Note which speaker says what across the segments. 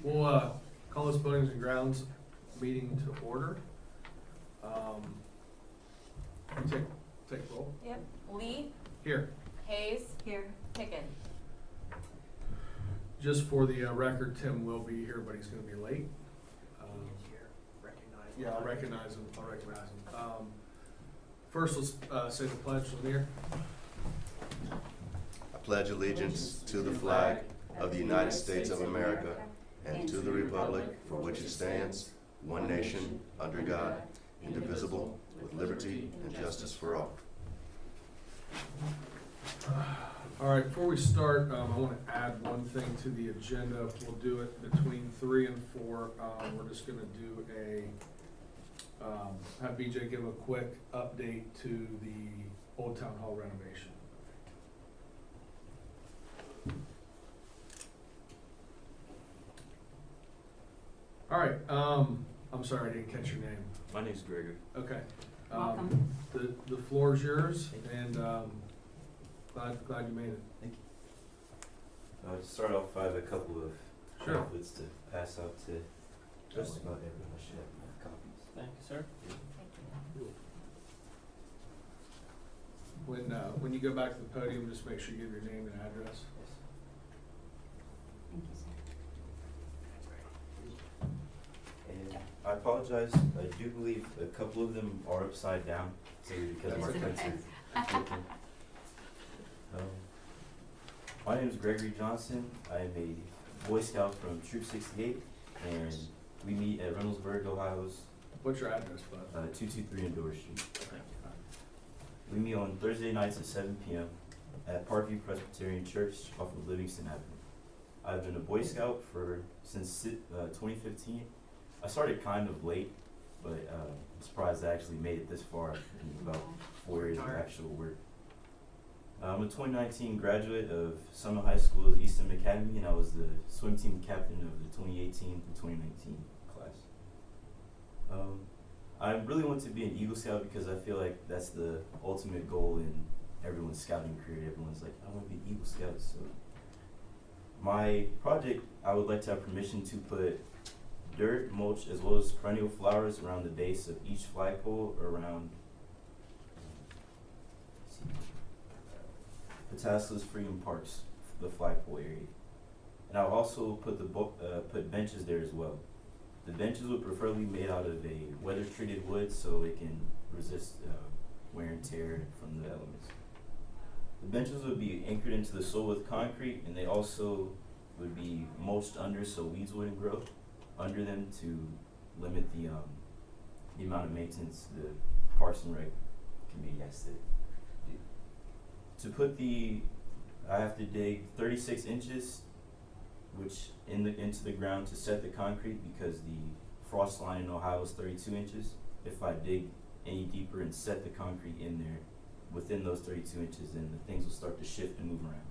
Speaker 1: We'll call this Buildings and Grounds meeting to order. You take roll.
Speaker 2: Yep. Lee,
Speaker 1: Here,
Speaker 2: Hayes. Here. Pickens.
Speaker 1: just for the record, Tim will be here, but he's gonna be late. Yeah, I'll recognize him. First, let's say the pledge. Lemire.
Speaker 3: I pledge allegiance to the flag of the United States of America and to the republic for which it stands, one nation, under God, indivisible, with liberty and justice for all.
Speaker 1: All right, before we start, I want to add one thing to the agenda. We'll do it between 3 and 4. We're just going to do have BJ give a quick update to the Old Town Hall renovation. All right, I'm sorry, I didn't catch your name.
Speaker 4: My name's Gregory.
Speaker 1: Okay.
Speaker 2: Welcome.
Speaker 1: The floor is yours, and glad you made it.
Speaker 4: Thank you. To start off, I have a couple of
Speaker 1: Sure.
Speaker 4: pamphlets to pass out to just about everyone. I should have enough copies.
Speaker 5: Thank you, sir.
Speaker 1: When you go back to the podium, just make sure you give your name and address.
Speaker 4: Yes.
Speaker 2: Thank you, sir.
Speaker 4: And I apologize. I do believe a couple of them are upside down, so because my
Speaker 1: That's
Speaker 4: prints
Speaker 2: okay.
Speaker 4: are flipping. My name is Gregory Johnson. I am a Boy Scout from Troop 68, and we meet at Reynoldsburg, Ohio's
Speaker 1: What's your address, bud?
Speaker 4: 223 Endora Street.
Speaker 1: Okay.
Speaker 4: We meet on Thursday nights at 7 p.m. at Parkview Presbyterian Church off of Livingston Avenue. I've been a Boy Scout since 2015. I started kind of late, but I'm surprised I actually made it this far in about 4 years of actual work. I'm a 2019 graduate of Summit High School's Eastham Academy, and I was the swim team captain of the 2018 to 2019 class. I really want to be an Eagle Scout because I feel like that's the ultimate goal in everyone's scouting career. Everyone's like, I want to be an Eagle Scout. So my project, I would like to have permission to put dirt, mulch, as well as perennial flowers around the base of each flagpole around Patasklas Freedom Parks, the flagpole area. And I'll also put put benches there as well. The benches would preferably be made out of a weather-treated wood so it can resist wear and tear from the elements. The benches would be anchored into the soil with concrete, and they also would be mulched under so weeds wouldn't grow under them to limit the amount of maintenance the Parks and Rec committee has to do. To put I have to dig 36 inches into the ground to set the concrete because the frost line in Ohio is 32 inches. If I dig any deeper and set the concrete in there within those 32 inches, then the things will start to shift and move around.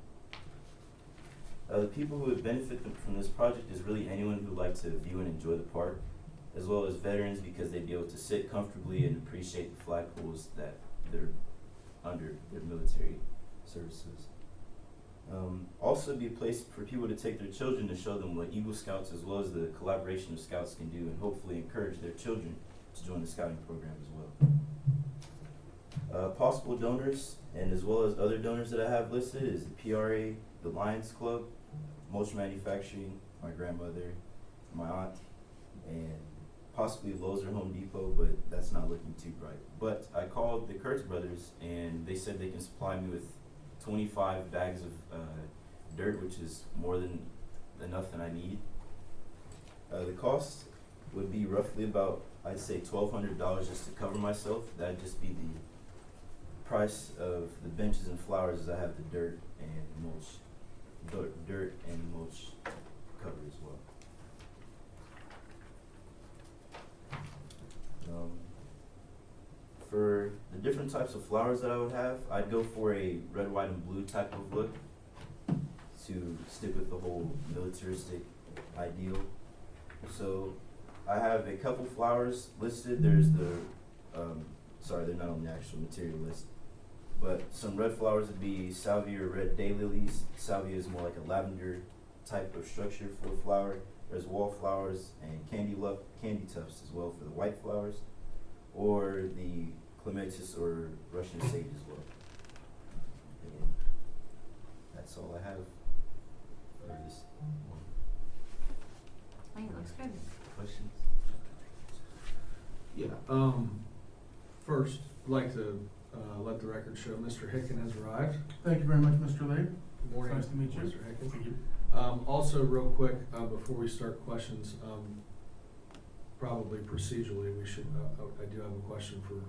Speaker 4: The people who would benefit from this project is really anyone who would like to view and enjoy the park, as well as veterans because they'd be able to sit comfortably and appreciate the flagpoles that they're under their military services. Also be a place for people to take their children to show them what Eagle Scouts as well as the collaboration of Scouts can do, and hopefully encourage their children to join the Scouting program as well. Possible donors, and as well as other donors that I have listed, is the PRA, the Lions Club, Mulch Manufacturing, my grandmother, my aunt, and possibly Lowe's or Home Depot, but that's not looking too bright. But I called the Kurtz brothers, and they said they can supply me with 25 bags of dirt, which is more than enough that I need. The cost would be roughly about, I'd say $1,200 just to cover myself. That'd just be the price of the benches and flowers as I have the dirt and mulch, dirt and mulch covered as well. For the different types of flowers that I would have, I'd go for a red, white, and blue type of look to stick with the whole militaristic ideal. So I have a couple flowers listed. There's sorry, they're not on the actual material list, but some red flowers would be salvia or red daylilies. Salvia is more like a lavender type of structure for a flower. There's wallflowers and candy tufts as well for the white flowers, or the clematis or Russian sage as well. And that's all I have for this one.
Speaker 2: I think it looks good.
Speaker 4: Questions?
Speaker 1: Yeah, first, I'd like to, let the record show Mr. Hicken has arrived.
Speaker 5: Thank you very much, Mr. Lee.
Speaker 1: Good morning.
Speaker 5: Nice to meet you.
Speaker 1: Mr. Hicken.
Speaker 5: Thank you.
Speaker 1: Also, real quick, before we start questions, probably procedurally, we should, I do have a question for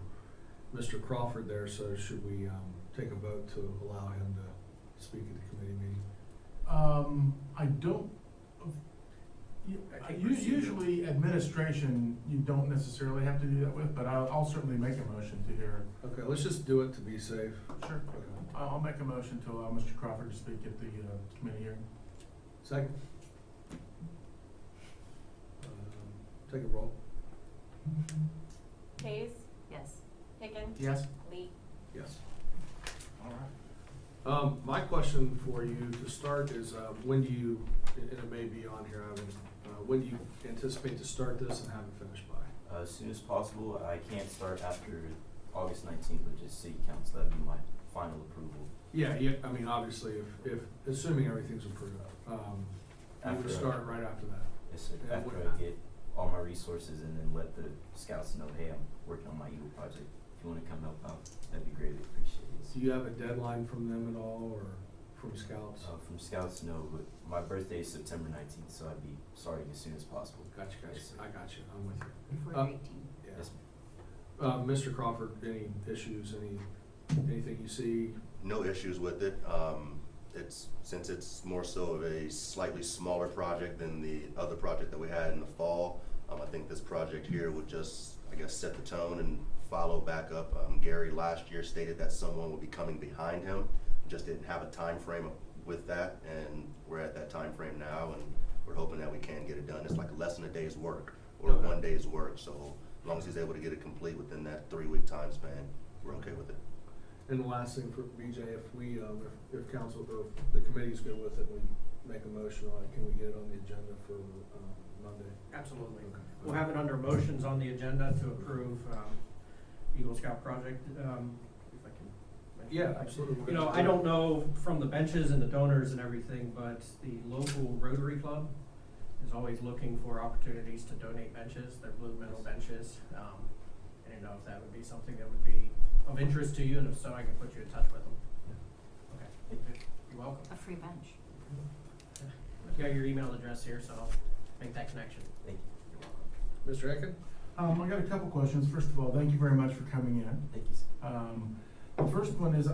Speaker 1: Mr. Crawford there, so should we, take a vote to allow him to speak at the committee meeting?
Speaker 5: I don't,
Speaker 1: I think
Speaker 5: usually administration, you don't necessarily have to do that with, but I'll certainly make a motion to hear.
Speaker 1: Okay, let's just do it to be safe.
Speaker 5: Sure.
Speaker 1: Okay.
Speaker 5: I'll make a motion to allow Mr. Crawford to speak at the committee hearing.
Speaker 1: Second? Take a roll.
Speaker 2: Hayes? Yes. Hicken?
Speaker 5: Yes?
Speaker 2: Lee?
Speaker 1: Yes.
Speaker 5: All right.
Speaker 1: My question for you to start is, when do you, and it may be on here, when do you anticipate to start this and have it finished by?
Speaker 4: As soon as possible. I can't start after August 19th, which is city council. That'd be my final approval.
Speaker 1: Yeah, I mean, obviously, if, assuming everything's approved, you
Speaker 4: After
Speaker 1: would
Speaker 4: I-
Speaker 1: start right after that.
Speaker 4: Yes, sir.
Speaker 1: Yeah,
Speaker 4: After
Speaker 1: what-
Speaker 4: I get all my resources and then let the scouts know, hey, I'm working on my Eagle project. If you wanna come help out, that'd be greatly appreciated.
Speaker 1: Do you have a deadline from them at all, or from scouts?
Speaker 4: From scouts, no, but my birthday is September 19th, so I'd be starting as soon as possible.
Speaker 1: Gotcha,
Speaker 4: Yes, sir.
Speaker 1: I got you, I'm with you.
Speaker 2: Before
Speaker 1: Uh,
Speaker 2: you're 18.
Speaker 1: Yeah.
Speaker 4: Yes,
Speaker 1: Mr. Crawford, any issues, anything you see?
Speaker 3: No issues with it. Since it's more so of a slightly smaller project than the other project that we had in the fall, I think this project here would just, I guess, set the tone and follow back up. Gary last year stated that someone would be coming behind him, just didn't have a time frame with that, and we're at that time frame now, and we're hoping that we can get it done. It's like less than a day's work, or
Speaker 1: Okay.
Speaker 3: 1 day's work, so as long as he's able to get it complete within that 3-week time span, we're okay with it.
Speaker 1: And the last thing for BJ, if we, if council, or if the committee's good with it, we make a motion on it, can we get it on the agenda for, Monday?
Speaker 6: Absolutely.
Speaker 1: Okay.
Speaker 6: We'll have it under motions on the agenda to approve, Eagle Scout project, if I can mention
Speaker 1: Yeah,
Speaker 6: that.
Speaker 1: absolutely.
Speaker 6: You know, I don't know from the benches and the donors and everything, but the local Rotary Club is always looking for opportunities to donate benches, their blue metal benches. I didn't know if that would be something that would be of interest to you, and if so, I can put you in touch with them. Okay, you're welcome.
Speaker 2: A free bench.
Speaker 6: I've got your email address here, so I'll make that connection.
Speaker 4: thank you.
Speaker 6: You're welcome.
Speaker 1: Mr. Ecken?
Speaker 5: I got a couple questions. First of all, thank you very much for coming in.
Speaker 4: Thank you, sir.
Speaker 5: The first one is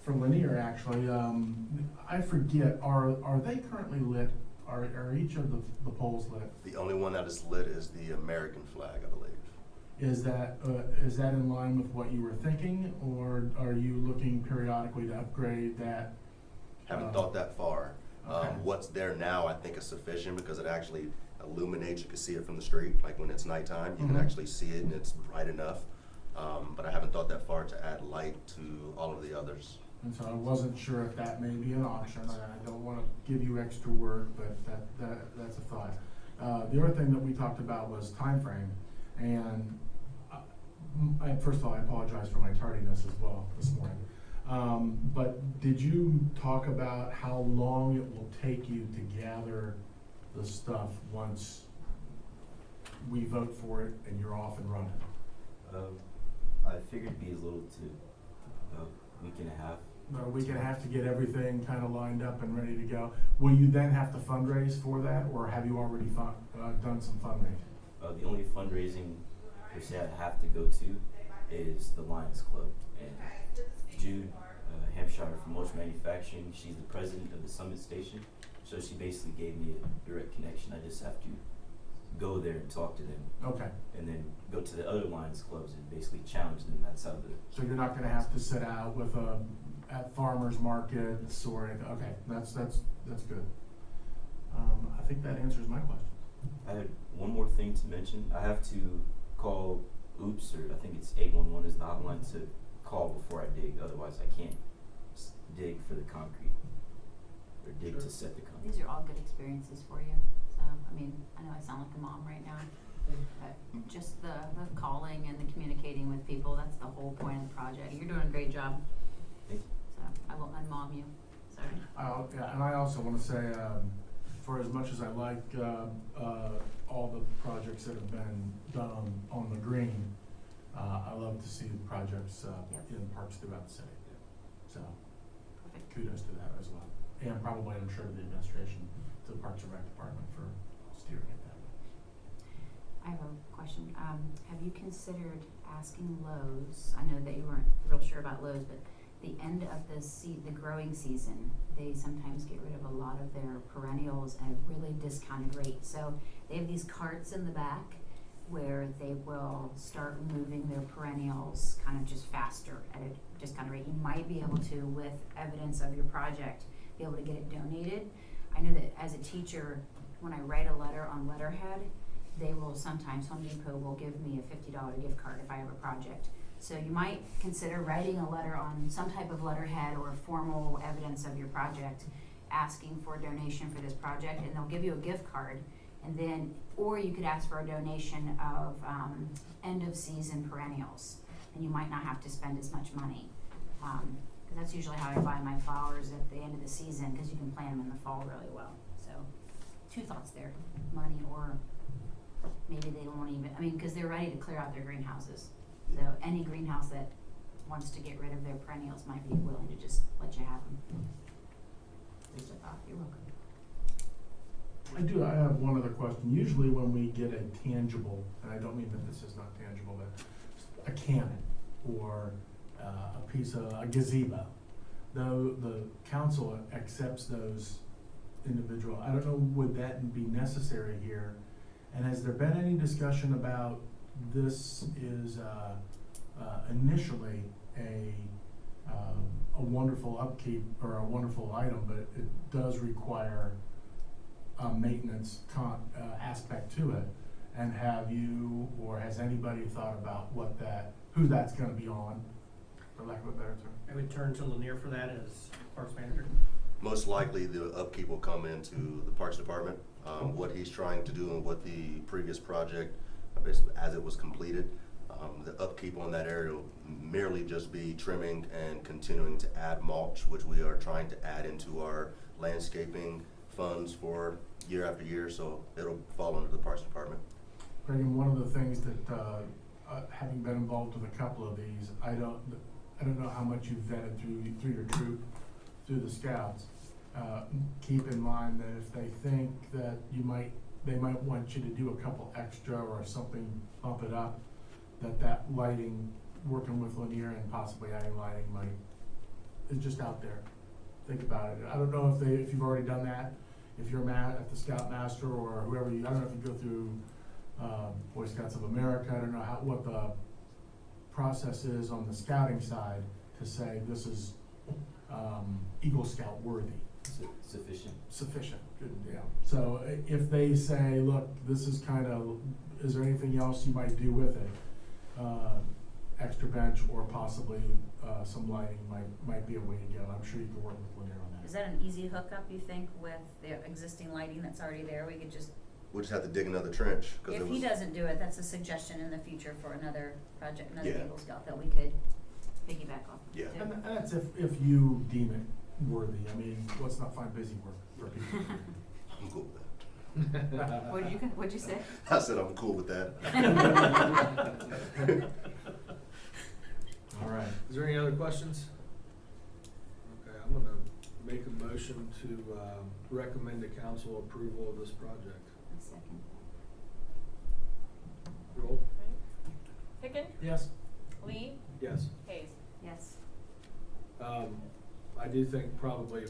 Speaker 5: from Lanier, actually. I forget, are they currently lit? Are each of the poles lit?
Speaker 3: The only one that is lit is the American flag, I believe.
Speaker 5: Is that in line with what you were thinking, or are you looking periodically to upgrade that?
Speaker 3: Haven't thought that far.
Speaker 5: Okay.
Speaker 3: What's there now, I think is sufficient because it actually illuminates, you can see it from the street, like when it's nighttime, you can
Speaker 5: Mhm.
Speaker 3: actually see it and it's bright enough. But I haven't thought that far to add light to all of the others.
Speaker 5: And so I wasn't sure if that may be an option. I don't want to give you extra work, but that's a thought. The other thing that we talked about was time frame, and first of all, I apologize for my tardiness as well this morning. But did you talk about how long it will take you to gather the stuff once we vote for it and you're off and running?
Speaker 4: I figured it'd be as little to about a week and a half.
Speaker 5: About a week and a half to get everything kind of lined up and ready to go. Will you then have to fundraise for that, or have you already done some fundraising?
Speaker 4: The only fundraising per se I have to go to is the Lions Club. And Jude Hampshire from Mulch Manufacturing, she's the president of the Summit Station. So she basically gave me a direct connection. I just have to go there and talk to them,
Speaker 5: Okay,
Speaker 4: and then go to the other Lions clubs and basically challenge them. That's how the
Speaker 5: so you're not gonna have to sit out with at farmers markets or anything. Okay, that's good. I think that answers my question.
Speaker 4: I had one more thing to mention. I have to call OOPS, or I think it's 811 is the hotline to call before I dig. Otherwise, I can't dig for the concrete or dig
Speaker 1: Sure.
Speaker 4: to to set the company.
Speaker 2: These are all good experiences for you. So, I mean, I know I sound like a mom right now, but just the calling and the communicating with people, that's the whole point of the project. You're doing a great job.
Speaker 4: Thank you.
Speaker 2: So, I won't unmom you. Sorry.
Speaker 5: Yeah, and I also wanna say, for as much as I like, all the projects that have been done on the green, I love to see the projects,
Speaker 2: Yep.
Speaker 5: in parks throughout the city. So,
Speaker 2: Perfect.
Speaker 5: kudos to that as well. And probably, I'm sure, the administration, to the Parks and Rec Department for steering it that way.
Speaker 2: I have a question. Have you considered asking Lowe's? I know that you weren't real sure about Lowe's, but the end of the growing season, they sometimes get rid of a lot of their perennials at a really discounted rate. So they have these carts in the back where they will start removing their perennials kind of just faster at a discounted rate. You might be able to, with evidence of your project, be able to get it donated. I know that as a teacher, when I write a letter on letterhead, they will sometimes, Home Depot will give me a $50 gift card if I have a project. So you might consider writing a letter on some type of letterhead or formal evidence of your project, asking for a donation for this project, and they'll give you a gift card. And then, or you could ask for a donation of end of season perennials, and you might not have to spend as much money. Because that's usually how I buy my flowers at the end of the season, because you can plant them in the fall really well. So, two thoughts there: money, or maybe they won't even. I mean, because they're ready to clear out their greenhouses. So any greenhouse that wants to get rid of their perennials might be willing to just let you have them. Just a thought. You're welcome.
Speaker 5: I have one other question. Usually when we get a tangible, and I don't mean that this is not tangible, but a cannon or a piece of a gazebo, though the council accepts those individual, I don't know, would that be necessary here? And has there been any discussion about this is initially a wonderful upkeep or a wonderful item, but it does require a maintenance aspect to it? And have you, or has anybody thought about who that's gonna be on, for lack of a better term?
Speaker 6: I would turn to Lanier for that as Parks Manager.
Speaker 3: Most likely, the upkeep will come into the Parks Department. What he's trying to do and what the previous project, basically as it was completed, the upkeep on that area will merely just be trimming and continuing to add mulch, which we are trying to add into our landscaping funds for year after year, so it'll fall under the Parks Department.
Speaker 5: Greg, and one of the things that, having been involved with a couple of these, I don't know how much you've vetted through your troop, through the scouts. Keep in mind that if they think that they might want you to do a couple extra or something, bump it up, that lighting, working with Lanier and possibly adding lighting is just out there. Think about it. I don't know if you've already done that, if you're at the Scout Master or whoever I don't know if you go through Boy Scouts of America. I don't know what the process is on the scouting side to say this is Eagle Scout worthy. Sufficient, good, yeah. So if they say, look, this is is there anything else you might do with it? Extra bench or possibly some lighting might be a way to go. I'm sure you can work with Lanier on that.
Speaker 2: Is that an easy hookup, you think, with the existing lighting that's already there? We could just,
Speaker 3: We'll just have to dig another trench.
Speaker 2: if he doesn't do it, that's a suggestion in the future for another project, another
Speaker 3: Yeah.
Speaker 2: Eagle Scout that we could piggyback off.
Speaker 3: Yeah.
Speaker 2: too.
Speaker 5: And that's if you deem it worthy. I mean, let's not find busy work for people.
Speaker 3: I'm cool with that.
Speaker 2: What'd you say?
Speaker 3: I said I'm cool with that.
Speaker 5: All right.
Speaker 1: Is there any other questions? Okay, I'm gonna make a motion to recommend to council approval of this project.
Speaker 2: A second.
Speaker 1: Roll?
Speaker 7: Pickens,
Speaker 5: Yes.
Speaker 7: Lee,
Speaker 1: Yes.
Speaker 7: Hayes.
Speaker 2: Yes.
Speaker 1: I do think probably,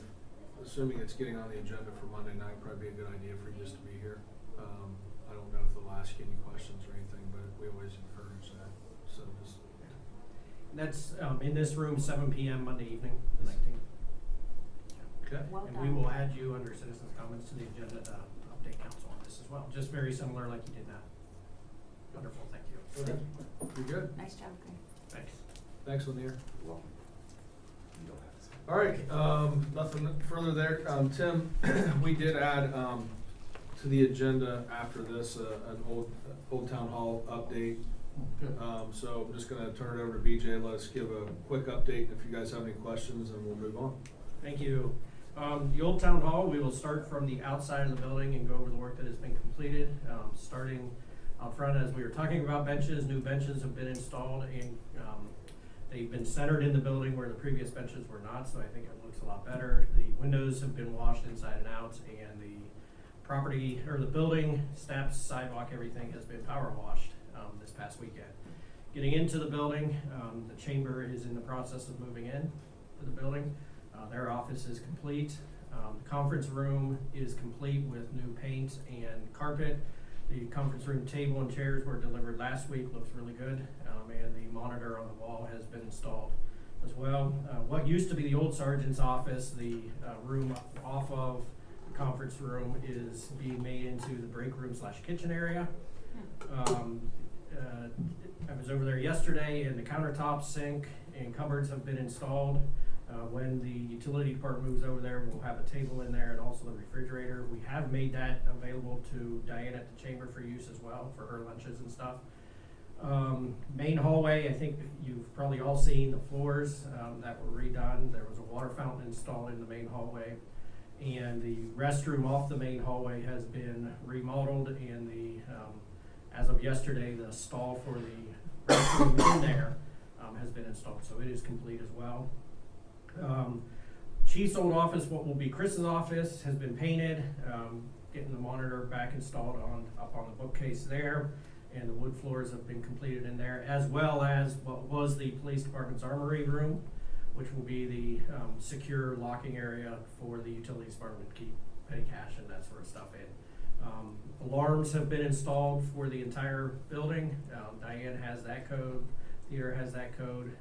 Speaker 1: assuming it's getting on the agenda for Monday night, probably be a good idea for you just to be here. I don't know if they'll ask you any questions or anything, but we always encourage that, so just.
Speaker 6: That's in this room, 7 p.m. Monday evening, the 19th.
Speaker 1: Okay.
Speaker 2: Well
Speaker 6: And
Speaker 2: done.
Speaker 6: we will add you under citizens' comments to the agenda to update council on this as well, just very similar like you did that. Wonderful, thank you.
Speaker 1: Okay, you're good.
Speaker 2: Nice job, Greg.
Speaker 6: Thanks.
Speaker 1: Thanks, Lanier.
Speaker 3: You're welcome. You don't have to say.
Speaker 1: All right, nothing further there. Tim, we did add, to the agenda after this, an Old Town Hall update.
Speaker 5: Good.
Speaker 1: So I'm just gonna turn it over to BJ, let us give a quick update. If you guys have any questions, and we'll move on.
Speaker 6: Thank you. The Old Town Hall, we will start from the outside of the building and go over the work that has been completed. Starting out front, as we were talking about benches, new benches have been installed, and they've been centered in the building where the previous benches were not, so I think it looks a lot better. The windows have been washed inside and out, and the property, or the building, steps, sidewalk, everything has been power washed this past weekend. Getting into the building, the chamber is in the process of moving in to the building. Their office is complete. The conference room is complete with new paint and carpet. The conference room table and chairs were delivered last week, looks really good, and the monitor on the wall has been installed as well. What used to be the old sergeant's office, the room off of the conference room, is being made into the break room / kitchen area. I was over there yesterday, and the countertop, sink, and cupboards have been installed. When the utility department moves over there, we'll have a table in there and also the refrigerator. We have made that available to Diane at the chamber for use as well, for her lunches and stuff. Main hallway, I think you've probably all seen the floors that were redone. There was a water fountain installed in the main hallway. And the restroom off the main hallway has been remodeled, and as of yesterday, the stall for the restroom in there has been installed, so it is complete as well. Chief's old office, what will be Chris's office, has been painted, getting the monitor back installed up on the bookcase there, and the wood floors have been completed in there, as well as what was the police department's armory room, which will be the secure locking area for the utilities department to keep petty cash and that sort of stuff in. Alarms have been installed for the entire building. Diane has that code, Theater has that code.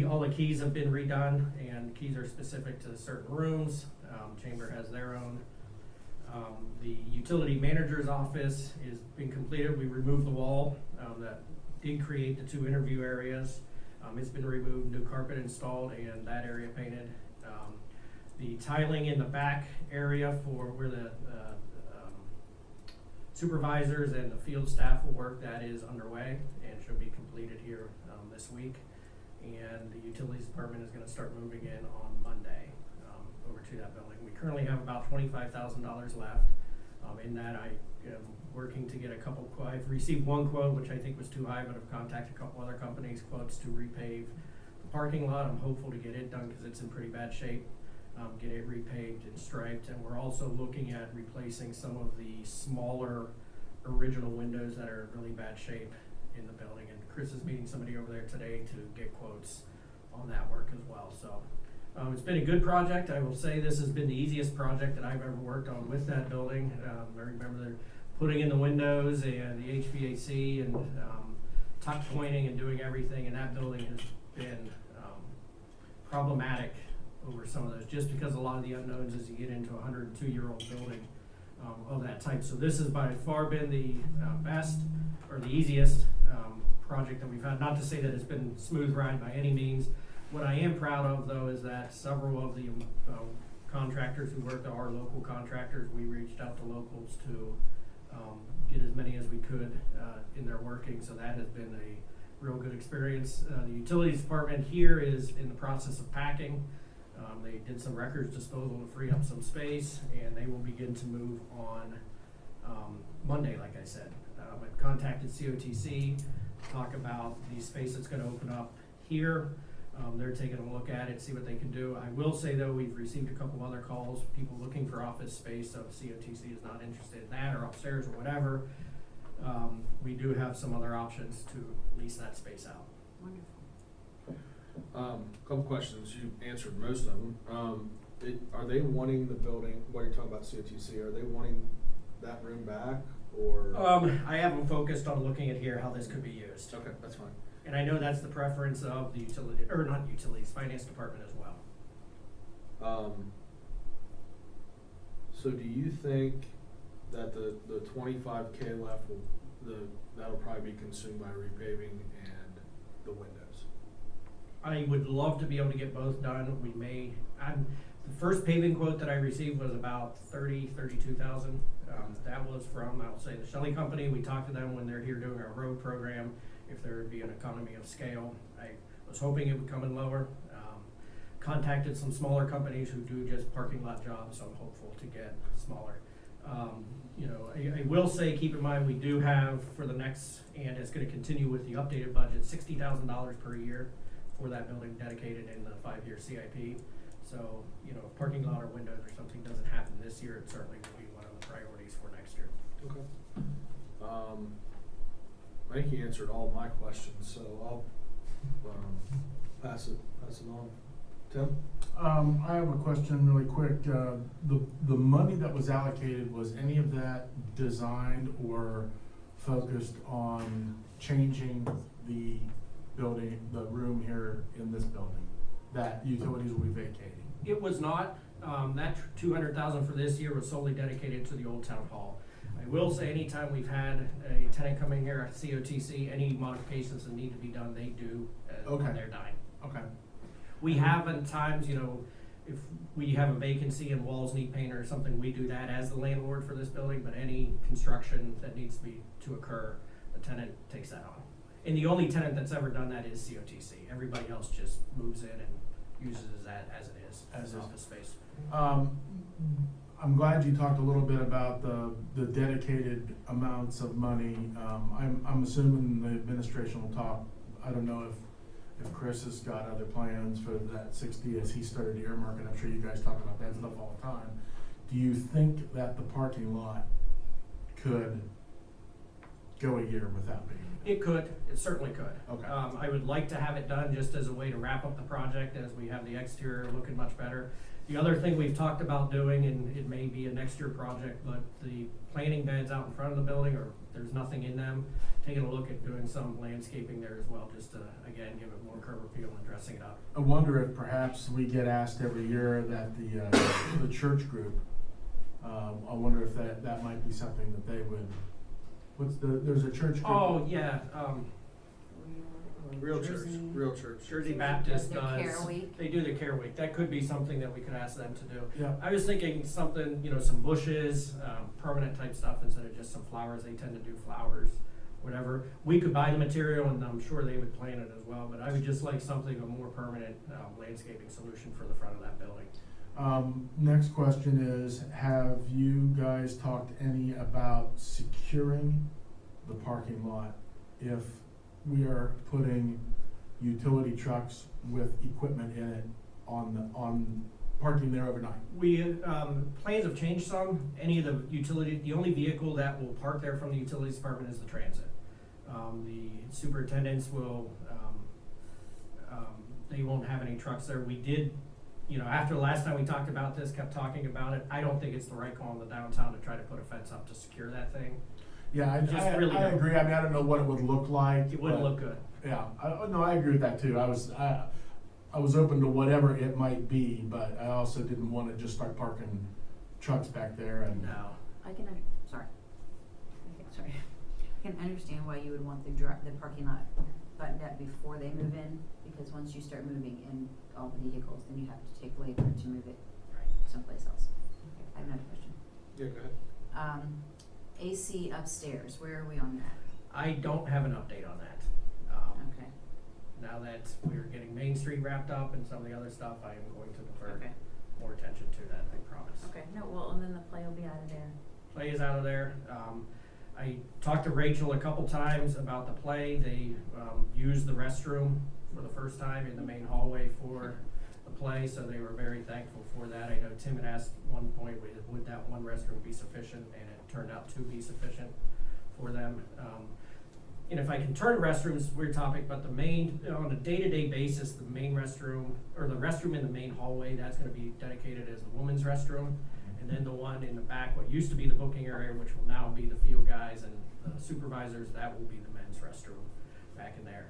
Speaker 6: All the keys have been redone, and keys are specific to certain rooms. Chamber has their own. The utility manager's office is being completed. We removed the wall that did create the two interview areas. It's been removed, new carpet installed, and that area painted. The tiling in the back area for where the supervisors and the field staff will work, that is underway and should be completed here this week. And the utilities department is going to start moving in on Monday over to that building. We currently have about $25,000 left. In that, I am working to get a couple I've received one quote, which I think was too high, but I've contacted a couple other companies' quotes to repave the parking lot. I'm hopeful to get it done because it's in pretty bad shape. Get it repaved and striped, and we're also looking at replacing some of the smaller original windows that are in really bad shape in the building. And Chris is meeting somebody over there today to get quotes on that work as well. So it's been a good project. I will say this has been the easiest project that I've ever worked on with that building. I remember they're putting in the windows and the HVAC and tuck pointing and doing everything, and that building has been problematic over some of those, just because a lot of the unknowns as you get into a 102-year-old building of that type. So this has by far been the best or the easiest project that we've had. Not to say that it's been a smooth ride by any means. What I am proud of, though, is that several of the contractors who work, our local contractors, we reached out to locals to get as many as we could in their working. So that has been a real good experience. The utilities department here is in the process of packing. They did some records disposal to free up some space, and they will begin to move on Monday, like I said. I've contacted COTC to talk about the space that's going to open up here. They're taking a look at it, see what they can do. I will say, though, we've received a couple other calls, people looking for office space, so if COTC is not interested in that or upstairs or whatever, we do have some other options to lease that space out.
Speaker 2: Wonderful.
Speaker 1: Couple questions. You answered most of them. Are they wanting the building, what you're talking about COTC, are they wanting that room back, or?
Speaker 6: I have them focused on looking at here how this could be used.
Speaker 1: Okay, that's fine.
Speaker 6: And I know that's the preference of the utility, or not utilities, finance department as well.
Speaker 1: So do you think that the $25K left that'll probably be consumed by repaving and the windows?
Speaker 6: I would love to be able to get both done. We may, the first paving quote that I received was about 32,000. That was from, I'll say, the Shelley Company. We talked to them when they're here doing our road program, if there would be an economy of scale. I was hoping it would come in lower. Contacted some smaller companies who do just parking lot jobs, so I'm hopeful to get smaller. You know, I will say, keep in mind, we do have for the next, and it's gonna continue with the updated budget, $60,000 per year for that building dedicated in the 5-year CIP. So, you know, if parking lot or windows or something doesn't happen this year, it certainly will be one of the priorities for next year.
Speaker 1: Okay. I think he answered all my questions, so I'll, pass it on. Tim?
Speaker 5: I have a question really quick. The money that was allocated, was any of that designed or focused on changing the building, the room here in this building, that utilities will be vacating?
Speaker 6: It was not, that 200,000 for this year was solely dedicated to the old town hall. I will say anytime we've had a tenant come in here at COTC, any modifications that need to be done, they do
Speaker 5: Okay.
Speaker 6: on their dime.
Speaker 5: Okay.
Speaker 6: We have at times, you know, if we have a vacancy and walls need paint or something, we do that as the landlord for this building, but any construction that needs to occur, the tenant takes that on. And the only tenant that's ever done that is COTC. Everybody else just moves in and uses that as it is, as office space.
Speaker 5: I'm glad you talked a little bit about the dedicated amounts of money. I'm assuming the administration will talk, I don't know if Chris has got other plans for that 60 as he started earmarking. I'm sure you guys talk about that stuff all the time. Do you think that the parking lot could go a year without being?
Speaker 6: It could, it certainly could.
Speaker 5: Okay.
Speaker 6: I would like to have it done just as a way to wrap up the project as we have the exterior looking much better. The other thing we've talked about doing, and it may be a next year project, but the planting beds out in front of the building, or there's nothing in them, taking a look at doing some landscaping there as well, just to, again, give it more curb appeal and dressing it up.
Speaker 5: I wonder if perhaps we get asked every year that the church group, I wonder if that might be something that they would, there's a church group.
Speaker 6: Oh, yeah,
Speaker 1: Real church.
Speaker 6: Jersey Baptist
Speaker 2: The
Speaker 6: does.
Speaker 2: Care Week.
Speaker 6: They do the Care Week. That could be something that we could ask them to do.
Speaker 5: Yeah.
Speaker 6: I was thinking something, you know, some bushes, permanent type stuff instead of just some flowers. They tend to do flowers, whatever. We could buy the material and I'm sure they would plant it as well, but I would just like something, a more permanent landscaping solution for the front of that building.
Speaker 5: Next question is, have you guys talked any about securing the parking lot if we are putting utility trucks with equipment in it on parking there overnight?
Speaker 6: We, plans have changed some. Any of the only vehicle that will park there from the utilities department is the transit. The superintendents will, they won't have any trucks there. We did, you know, after the last time we talked about this, kept talking about it, I don't think it's the right call in the downtown to try to put a fence up to secure that thing.
Speaker 5: Yeah, I
Speaker 6: really don't.
Speaker 5: agree. I mean, I don't know what it would look like.
Speaker 6: It wouldn't
Speaker 5: but-
Speaker 6: look good.
Speaker 5: Yeah, I agree with that too. I was open to whatever it might be, but I also didn't want to just start parking trucks back there and.
Speaker 6: No.
Speaker 2: I can, sorry. Okay, sorry. I can understand why you would want the parking lot buttoned up before they move in, because once you start moving in all the vehicles, then you have to take labor to move it someplace else. Okay, I have another question.
Speaker 1: Yeah, go ahead.
Speaker 2: AC upstairs, where are we on that?
Speaker 6: I don't have an update on that.
Speaker 2: Okay,
Speaker 6: Now that we're getting Main Street wrapped up and some of the other stuff, I am going to defer
Speaker 2: okay,
Speaker 6: more attention to that, I promise.
Speaker 2: okay. No, well, and then the play will be out of there.
Speaker 6: Play is out of there. I talked to Rachel a couple times about the play. They used the restroom for the first time in the main hallway for the play, so they were very thankful for that. I know Tim had asked one point, would that one restroom be sufficient, and it turned out to be sufficient for them. And if I can turn to restrooms, weird topic, but the main, on a day-to-day basis, the main restroom, or the restroom in the main hallway, that's gonna be dedicated as the women's restroom. And then the one in the back, what used to be the booking area, which will now be the field guys and the supervisors, that will be the men's restroom back in there.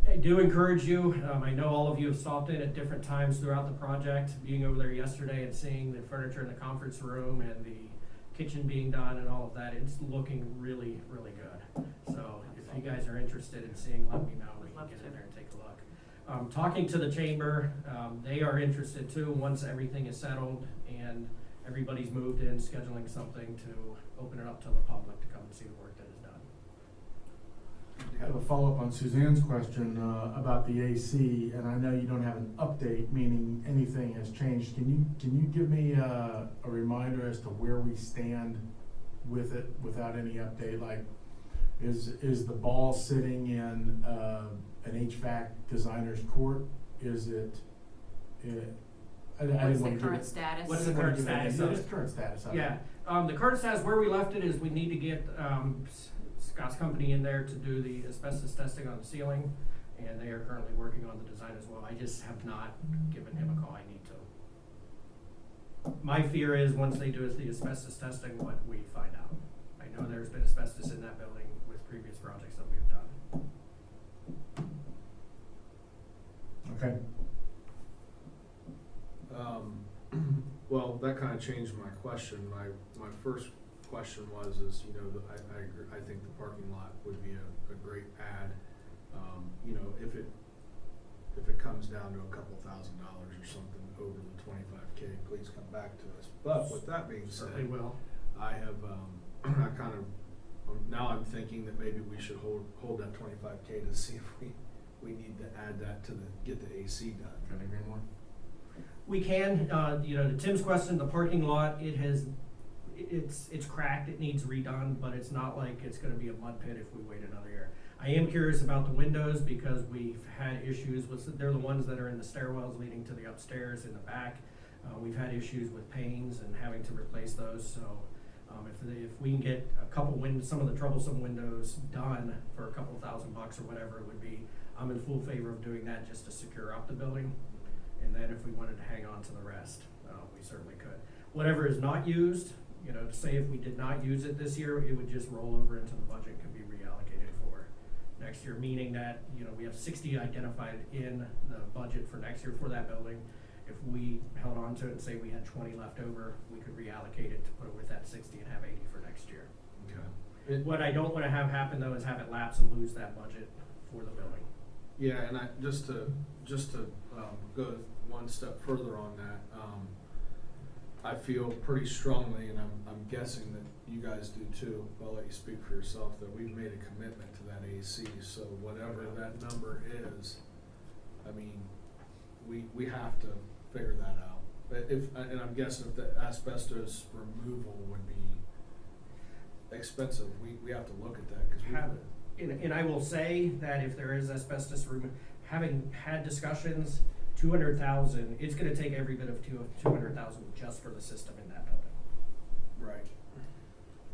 Speaker 6: I do encourage you, I know all of you have stopped in at different times throughout the project, being over there yesterday and seeing the furniture in the conference room and the kitchen being done and all of that, it's looking really, really good. So if you guys are interested in seeing, let me know, we can get in there and take a look. Talking to the chamber, they are interested too, once everything is settled and everybody's moved in, scheduling something to open it up to the public to come and see the work that is done.
Speaker 5: I have a follow-up on Suzanne's question about the AC, and I know you don't have an update, meaning anything has changed. Can you give me a reminder as to where we stand with it without any update? Like, is the ball sitting in an HVAC designer's court? Is it? I
Speaker 2: What's
Speaker 5: didn't
Speaker 2: the
Speaker 5: wanna give
Speaker 2: current
Speaker 5: it-
Speaker 2: status?
Speaker 6: What's the
Speaker 5: didn't wanna
Speaker 6: current
Speaker 5: give it any-
Speaker 6: status of
Speaker 5: just
Speaker 6: it?
Speaker 5: current status of it.
Speaker 6: Yeah, the current status, where we left it is we need to get, Scott's company in there to do the asbestos testing on the ceiling, and they are currently working on the design as well. I just have not given him a call, I need to. My fear is, once they do the asbestos testing, what we find out. I know there's been asbestos in that building with previous projects that we've done.
Speaker 5: Okay.
Speaker 1: Well, that kind of changed my question. My first question was, you know, I agree, I think the parking lot would be a great add. You know, if it comes down to a couple $1,000 or something over the 25K, please come back to us. But with that being said,
Speaker 6: Certainly will.
Speaker 1: I have, I kind of, now I'm thinking that maybe we should hold that 25K to see if we need to add that to get the AC done.
Speaker 5: Can I agree more?
Speaker 6: We can, you know, to Tim's question, the parking lot, it's cracked, it needs redone, but it's not like it's gonna be a mud pit if we wait another year. I am curious about the windows because we've had issues with, they're the ones that are in the stairwells leading to the upstairs in the back. We've had issues with panes and having to replace those, so, if we can get a couple some of the troublesome windows done for a couple $1,000 or whatever it would be, I'm in full favor of doing that just to secure up the building. And then if we wanted to hang on to the rest, we certainly could. Whatever is not used, you know, say if we did not use it this year, it would just roll over into the budget, could be reallocated for next year, meaning that, you know, we have 60 identified in the budget for next year for that building. If we held on to it and say we had 20 left over, we could reallocate it to put it with that 60 and have 80 for next year.
Speaker 1: Okay.
Speaker 6: What I don't wanna have happen though is have it lapse and lose that budget for the building.
Speaker 1: Yeah, and I, just to go one step further on that, I feel pretty strongly, and I'm guessing that you guys do too, but I'll let you speak for yourself, that we've made a commitment to that AC, so whatever that number is, I mean, we have to figure that out. But and I'm guessing if the asbestos removal would be expensive, we have to look at that, 'cause we
Speaker 6: Have it. And I will say that if there is asbestos having had discussions, 200,000, it's gonna take every bit of 200,000 just for the system in that building.
Speaker 1: Right.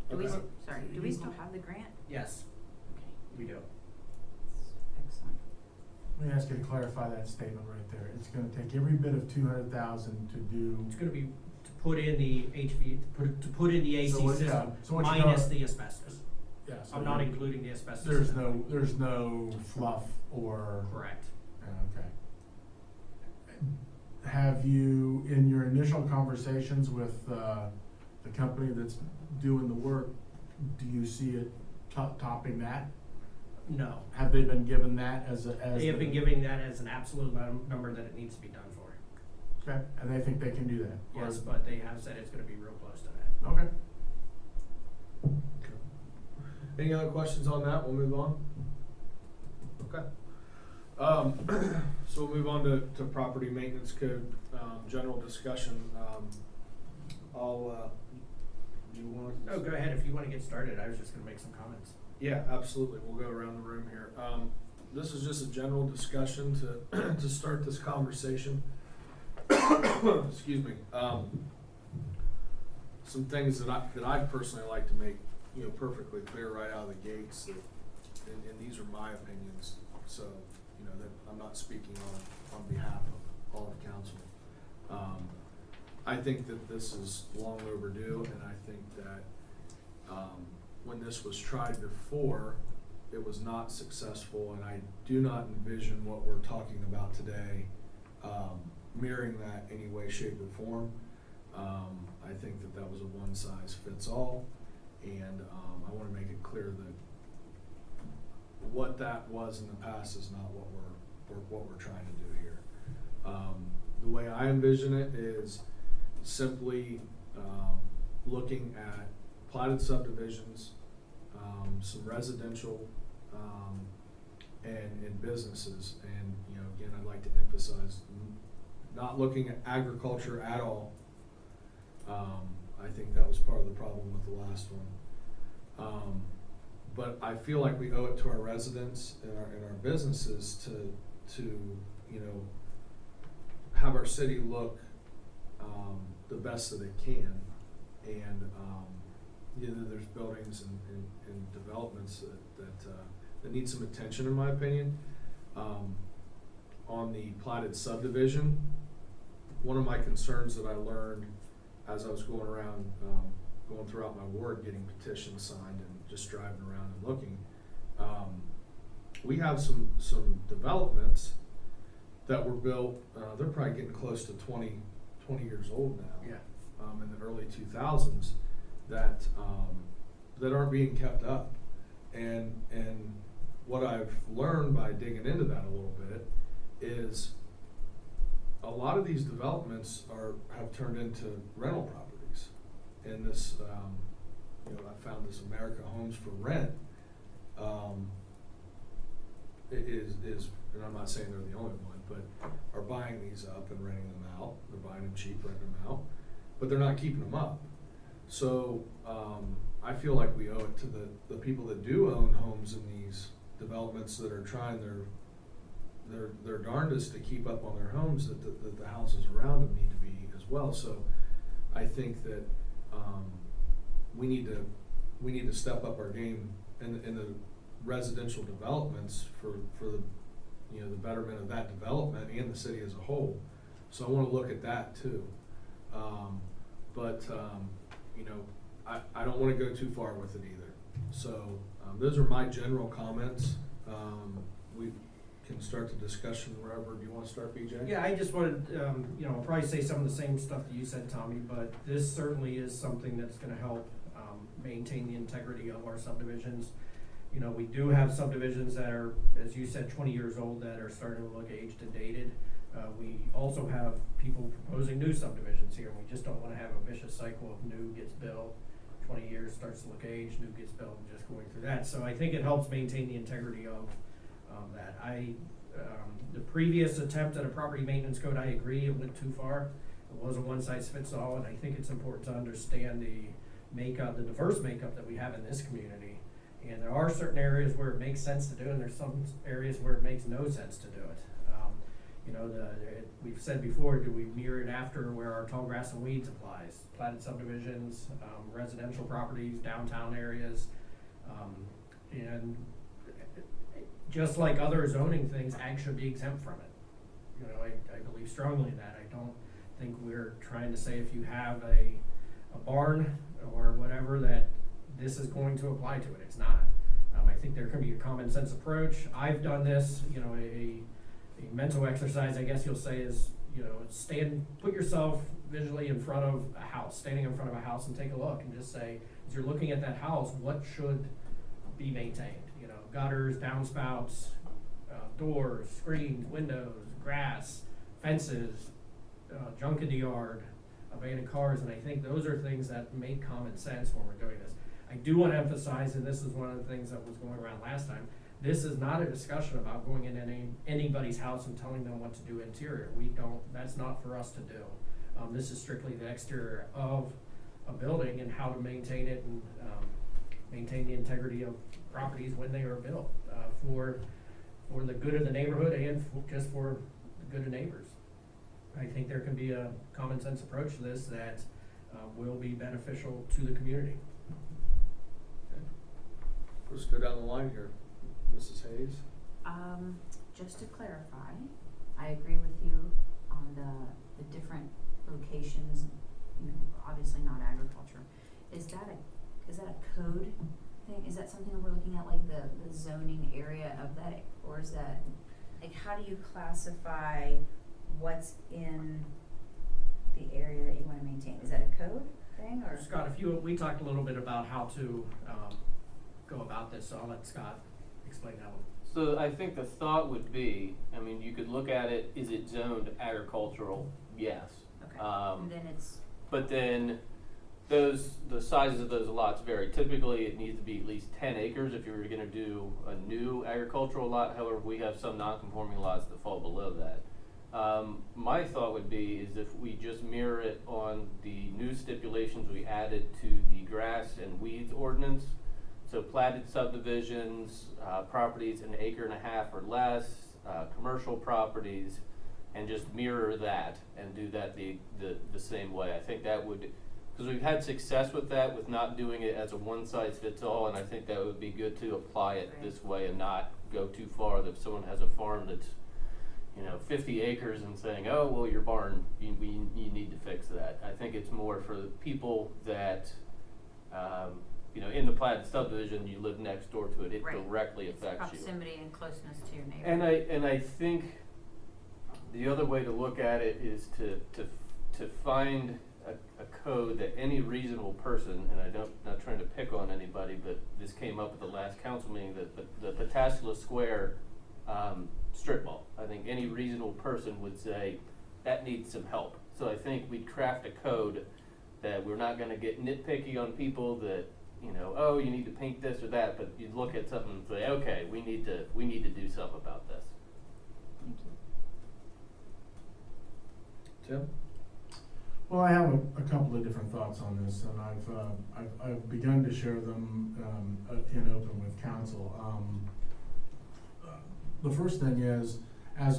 Speaker 2: Do we,
Speaker 1: Okay.
Speaker 2: do we still have the grant?
Speaker 6: Yes,
Speaker 2: Okay,
Speaker 6: we do.
Speaker 2: excellent.
Speaker 5: Let me ask you to clarify that statement right there. It's gonna take every bit of 200,000 to do.
Speaker 6: It's gonna be to put in the to put in the AC
Speaker 5: So what- yeah,
Speaker 6: system
Speaker 5: so what you
Speaker 6: minus
Speaker 5: got-
Speaker 6: the asbestos.
Speaker 5: Yeah, so
Speaker 6: I'm not including the asbestos.
Speaker 5: There's
Speaker 6: in that.
Speaker 5: there's no fluff or.
Speaker 6: Correct.
Speaker 5: Okay. Have you, in your initial conversations with the company that's doing the work, do you see it topping that?
Speaker 6: No.
Speaker 5: Have they been given that as
Speaker 6: They have been giving that as an absolute number that it needs to be done for.
Speaker 5: Okay, and they think they can do that? Or-
Speaker 6: Yes, but they have said it's gonna be real close to that.
Speaker 5: Okay.
Speaker 1: Okay. Any other questions on that? We'll move on. Okay. So we'll move on to property maintenance code, general discussion. Do you want?
Speaker 6: Oh, go ahead, if you wanna get started, I was just gonna make some comments.
Speaker 1: Yeah, absolutely. We'll go around the room here. This is just a general discussion to, to start this conversation. Excuse me. Some things that I'd personally like to make, you know, perfectly clear right out of the gates, that, and these are my opinions, so, you know, that I'm not speaking on behalf of all of council. I think that this is long overdue, and I think that, when this was tried before, it was not successful, and I do not envision what we're talking about today, mirroring that any way, shape, or form. I think that was a one-size-fits-all, and I want to make it clear that what that was in the past is not what what we're trying to do here. The way I envision it is simply looking at platted subdivisions, some residential, and businesses. And, you know, again, I'd like to emphasize not looking at agriculture at all. I think that was part of the problem with the last one. But I feel like we owe it to our residents and our businesses to, you know, have our city look the best that it can. And, you know, there's buildings and developments that need some attention, in my opinion. On the platted subdivision, one of my concerns that I learned as I was going around, going throughout my ward, getting petitions signed and just driving around and looking, we have some developments that were built, they're probably getting close to 20 years old now.
Speaker 6: Yeah.
Speaker 1: In the early 2000s, that aren't being kept up. And what I've learned by digging into that a little bit is a lot of these developments have turned into rental properties. And this, you know, I found this America Homes for Rent is, and I'm not saying they're the only one, but are buying these up and renting them out. They're buying them cheap, renting them out, but they're not keeping them up. So I feel like we owe it to the people that do own homes in these developments that are trying their darndest to keep up on their homes, that the houses around them need to be as well. So I think that we need to step up our game in the residential developments for the, you know, the betterment of that development and the city as a whole. So I want to look at that too. You know, I don't want to go too far with it either. So those are my general comments. We can start the discussion wherever. Do you want to start, BJ?
Speaker 6: Yeah, I just wanted, you know, I'll probably say some of the same stuff that you said, Tommy, but this certainly is something that's gonna help maintain the integrity of our subdivisions. You know, we do have subdivisions that are, as you said, 20 years old, that are starting to look aged and dated. We also have people proposing new subdivisions here. We just don't wanna have a vicious cycle of new gets built, 20 years starts to look aged, new gets built, and just going through that. So I think it helps maintain the integrity of that. The previous attempt at a property maintenance code, I agree, it went too far. It was a one-size-fits-all, and I think it's important to understand the makeup, the diverse makeup that we have in this community. And there are certain areas where it makes sense to do, and there's some areas where it makes no sense to do it. You know, we've said before, do we mirror it after where our tall grass and weeds applies? Platted subdivisions, residential properties, downtown areas, and just like other zoning things, ag should be exempt from it. You know, I believe strongly in that. I don't think we're trying to say if you have a barn or whatever that this is going to apply to it. It's not. I think there can be a common sense approach. I've done this, you know, a mental exercise, I guess you'll say, is, you know, put yourself visually in front of a house, standing in front of a house, and take a look and just say, as you're looking at that house, what should be maintained? You know, gutters, downspouts, doors, screens, windows, grass, fences, junk in the yard, abandoned cars, and I think those are things that make common sense when we're doing this. I do want to emphasize, and this is one of the things that was going around last time, this is not a discussion about going in anybody's house and telling them what to do interior. That's not for us to do. This is strictly the exterior of a building and how to maintain it and maintain the integrity of properties when they are built for the good of the neighborhood and just for the good of neighbors. I think there can be a common sense approach to this that will be beneficial to the community.
Speaker 1: Okay. Let's go down the line here. Mrs. Hayes?
Speaker 2: Just to clarify, I agree with you on the different locations, you know, obviously not agriculture. Is that a code thing? Is that something we're looking at, like the zoning area of that, or is that, like, how do you classify what's in the area that you wanna maintain? Is that a code thing, or?
Speaker 6: Scott, we talked a little bit about how to go about this, so I'll let Scott explain that one.
Speaker 8: So I think the thought would be, I mean, you could look at it, is it zoned agricultural? Yes.
Speaker 2: Okay,
Speaker 8: Um,
Speaker 2: and then it's,
Speaker 8: But then the sizes of those lots vary. Typically, it needs to be at least 10 acres if you were gonna do a new agricultural lot. However, we have some non-conforming lots that fall below that. My thought would be is if we just mirror it on the new stipulations we added to the grass and weeds ordinance. So platted subdivisions, properties an acre and a half or less, commercial properties, and just mirror that and do that the same way. I think that would, because we've had success with that, with not doing it as a one size fits all, and I think that would be good to apply it this way and not go too far. That if someone has a farm that's, 50 acres and saying, oh, well, your barn, you need to fix that. I think it's more for the people that, in the platted subdivision, you live next door to it, it
Speaker 2: Right.
Speaker 8: directly affects you.
Speaker 2: proximity and closeness to your neighbor.
Speaker 8: And I think the other way to look at it is to find a code that any reasonable person, and not trying to pick on anybody, but this came up at the last council meeting, the Pataskala Square strip mall. I think any reasonable person would say that needs some help. So I think we'd craft a code that we're not gonna get nitpicky on people that, oh, you need to paint this or that, but you'd look at something and say, okay, we need to do something about this.
Speaker 2: Thank you.
Speaker 1: Tim?
Speaker 5: Well, I have a couple of different thoughts on this, and I've begun to share them in open with council. The first thing is, I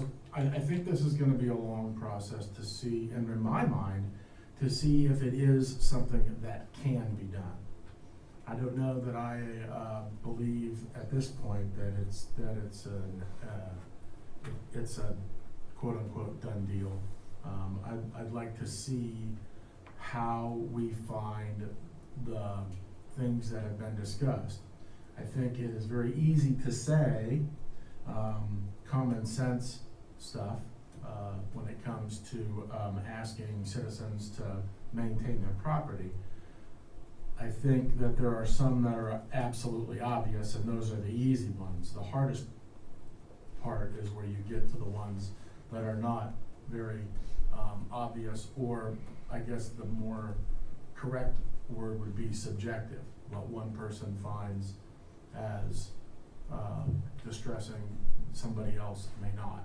Speaker 5: think this is gonna be a long process to see, and in my mind, to see if it is something that can be done. I don't know that I believe at this point that it's a quote unquote done deal. I'd like to see how we find the things that have been discussed. I think it is very easy to say common sense stuff when it comes to asking citizens to maintain their property. I think that there are some that are absolutely obvious, and those are the easy ones. The hardest part is where you get to the ones that are not very obvious, or I guess the more correct word would be subjective, what one person finds as distressing, somebody else may not.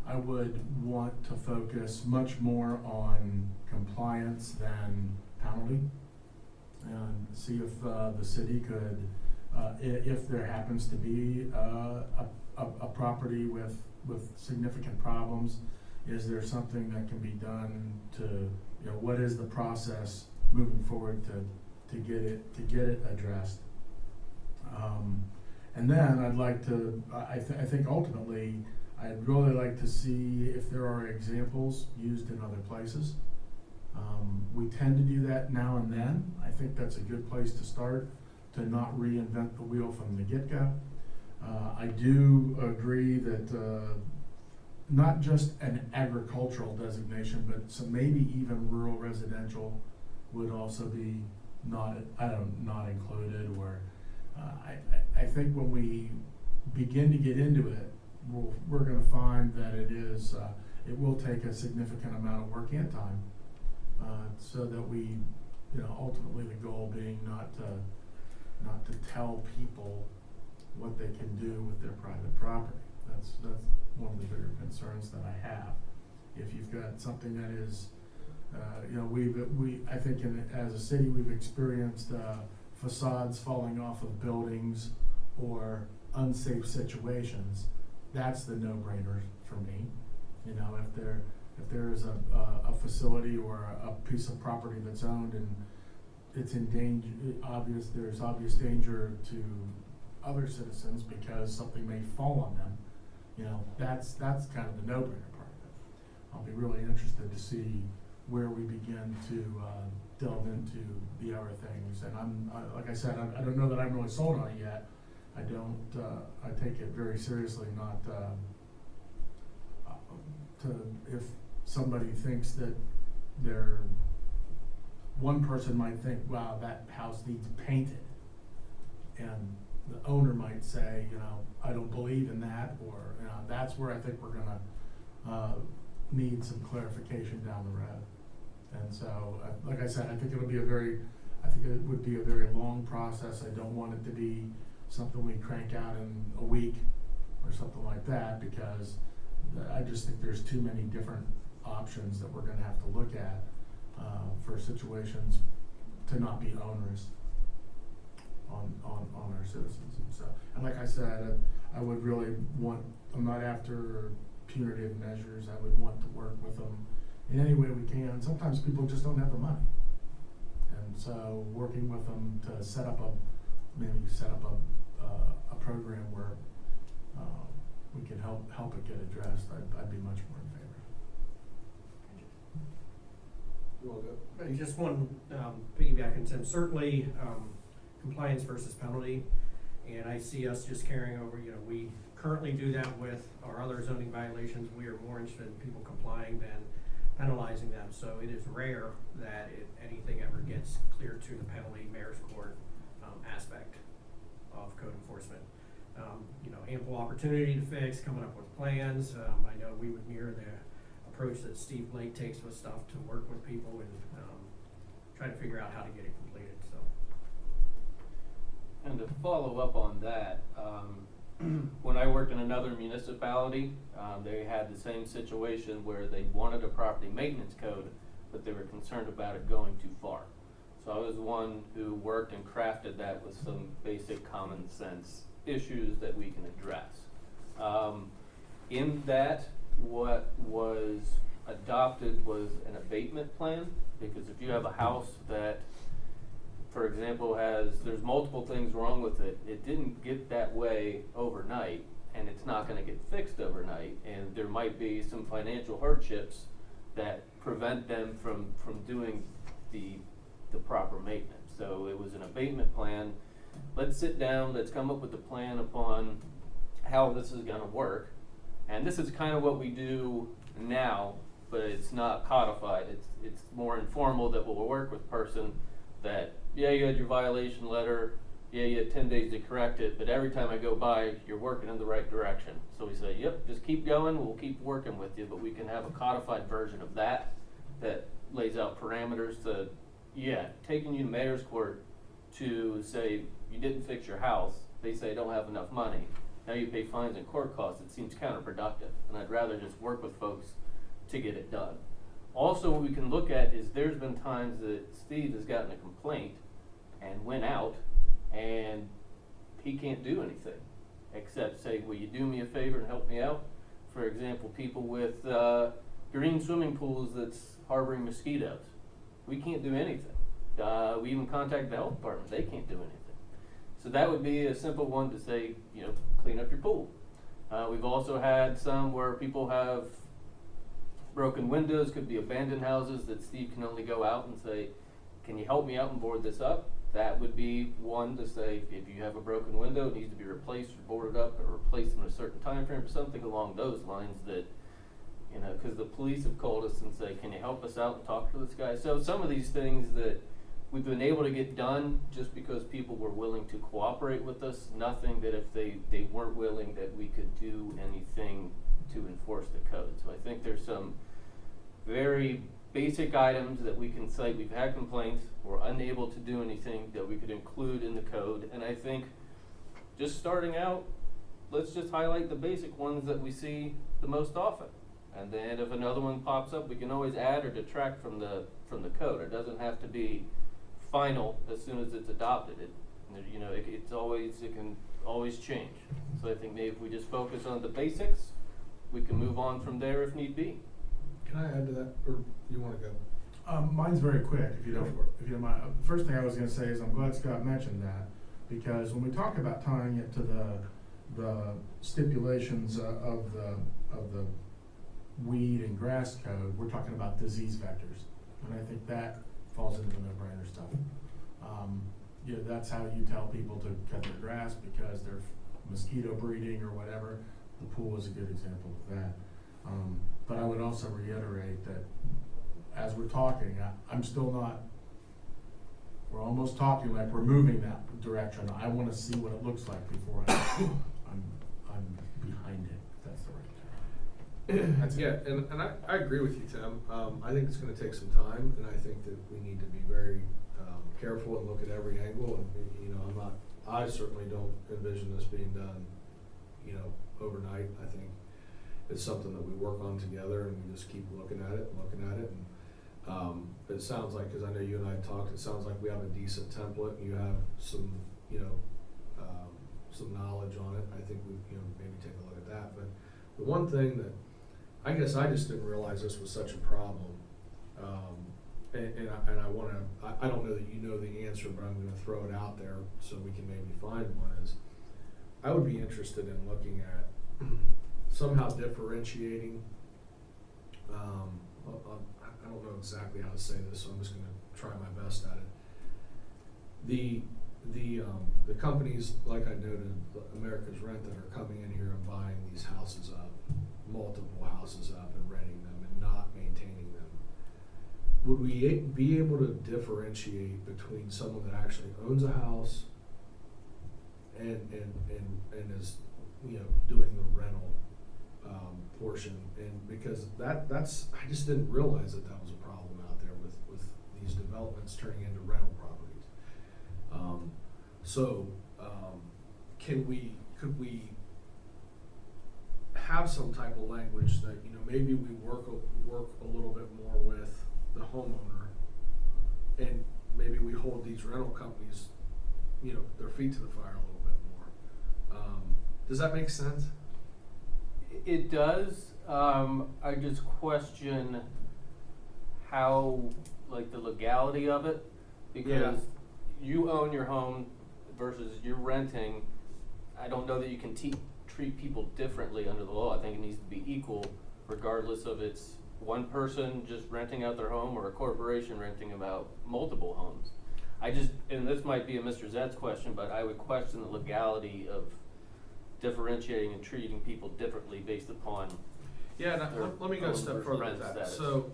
Speaker 5: I would want to focus much more on compliance than penalty, and see if the city could, if there happens to be a property with significant problems, is there something that can be done to, what is the process moving forward to get it addressed? And then I'd like to, I think ultimately, I'd really like to see if there are examples used in other places. We tend to do that now and then. I think that's a good place to start, to not reinvent the wheel from the get-go. I do agree that not just an agricultural designation, but some maybe even rural residential would also be not included, or I think when we begin to get into it, we're going to find that it will take a significant amount of work and time, so that we, ultimately the goal being not to tell people what they can do with their private property. That's one of the bigger concerns that I have. If you've got something that is, I think as a city we've experienced facades falling off of buildings or unsafe situations. That's the no-brainer for me. If there is a facility or a piece of property that's owned and it's in danger, there's obvious danger to other citizens because something may fall on them, that's kind of the no-brainer part of it. I'll be really interested to see where we begin to delve into the other things. And like I said, I don't know that I'm really sold on it yet. I take it very seriously, not if somebody thinks that one person might think, wow, that house needs painted, and the owner might say, you know, I don't believe in that, or, you know, that's where I think we're gonna, need some clarification down the road. And so, like I said, I think it would be a very long process. I don't want it to be something we crank out in a week or something like that, because I just think there's too many different options that we're gonna have to look at, for situations to not be onerous on our citizens. And so, and like I said, I would really want, I'm not after punitive measures. I would want to work with them in any way we can. Sometimes people just don't have the money. And so working with them to set up a program where we can help it get addressed, I'd be much more in favor.
Speaker 1: You all good?
Speaker 6: I just want piggyback on Tim, certainly compliance versus penalty, and I see us just carrying over, you know, we currently do that with our other zoning violations. We are more interested in people complying than penalizing them, so it is rare that anything ever gets cleared to the penalty mayor's court aspect of code enforcement. You know, ample opportunity to fix, coming up with plans. I know we would mirror the approach that Steve Blake takes with stuff to work with people and try to figure out how to get it completed, so.
Speaker 8: And to follow up on that, when I worked in another municipality, they had the same situation where they wanted a property maintenance code, but they were concerned about it going too far. So I was the one who worked and crafted that with some basic common sense issues that we can address. In that, what was adopted was an abatement plan, because if you have a house that, for example, there's multiple things wrong with it, it didn't get that way overnight, and it's not gonna get fixed overnight, and there might be some financial hardships that prevent them from doing the proper maintenance. So it was an abatement plan. Let's sit down, let's come up with a plan upon how this is gonna work. And this is kind of what we do now, but it's not codified. It's more informal, that we'll work with person that, yeah, you had your violation letter, yeah, you had 10 days to correct it, but every time I go by, you're working in the right direction. So we say, yep, just keep going, we'll keep working with you, but we can have a codified version of that lays out parameters to, yeah, taking you to mayor's court to say you didn't fix your house, they say don't have enough money, now you pay fines and court costs. It seems counterproductive, and I'd rather just work with folks to get it done. Also, what we can look at is there's been times that Steve has gotten a complaint and went out and he can't do anything except say, will you do me a favor and help me out? For example, people with green swimming pools that's harboring mosquitoes. We can't do anything. We even contact the health department, they can't do anything. So that would be a simple one to say, you know, clean up your pool. We've also had some where people have broken windows, could be abandoned houses that Steve can only go out and say, can you help me out and board this up? That would be one to say, if you have a broken window, it needs to be replaced or boarded up or replaced in a certain time frame, or something along those lines that, you know, because the police have called us and say, can you help us out and talk to this guy? So some of these things that we've been able to get done just because people were willing to cooperate with us, nothing that if they weren't willing that we could do anything to enforce the code. So I think there's some very basic items that we can cite. We've had complaints, we're unable to do anything that we could include in the code, and I think just starting out, let's just highlight the basic ones that we see the most often. And then if another one pops up, we can always add or detract from the code. It doesn't have to be final as soon as it's adopted. It can always change. So I think maybe if we just focus on the basics, we can move on from there if need be.
Speaker 1: Can I add to that, or you wanna go?
Speaker 5: Mine's very quick, if you
Speaker 1: Go
Speaker 5: don't
Speaker 1: for it.
Speaker 5: mind. First thing I was gonna say is I'm glad Scott mentioned that, because when we talk about tying it to the stipulations of the weed and grass code, we're talking about disease vectors, and I think that falls into the no-brainer stuff. That's how you tell people to cut their grass because they're mosquito breeding or whatever. The pool is a good example of that. But I would also reiterate that as we're talking, we're almost almost talking like we're moving that direction. I wanna see what it looks like before I'm behind it, if that's the right term. That's it.
Speaker 1: Yeah, and I agree with you, Tim. I think it's gonna take some time, and I think that we need to be very, careful and look at every angle, and, you know, I certainly don't envision this being done, you know, overnight. I think it's something that we work on together, and we just keep looking at it, and, it sounds like, cause I know you and I talked, it sounds like we have a decent template, and you have some, you know, some knowledge on it. I think we, you know, maybe take a look at that, but the one thing that, I guess I just didn't realize this was such a problem, and I wanna, I don't know that you know the answer, but I'm gonna throw it out there so we can maybe find one, is I would be interested in looking at somehow differentiating, I don't know exactly how to say this, so I'm just gonna try my best at it. The companies, like I noted, America's Rent, that are coming in here and buying these houses up, multiple houses up, and renting them and not maintaining them. Would we be able to differentiate between someone that actually owns a house and is, you know, doing the rental portion? And because that's I just didn't realize that was a problem out there with these developments turning into rental properties. Could we have some type of language that, you know, maybe we work a little bit more with the homeowner, and maybe we hold these rental companies, you know, their feet to the fire a little bit more. Does that make sense?
Speaker 8: It does. I just question how, like, the legality of it, because you own your home versus you're renting. I don't know that you can treat people differently under the law. I think it needs to be equal, regardless of it's one person just renting out their home or a corporation renting about multiple homes. And this might be a Mr. Zett's question, but I would question the legality of differentiating and treating people differently based upon.
Speaker 1: Yeah, let me go a step further with that. So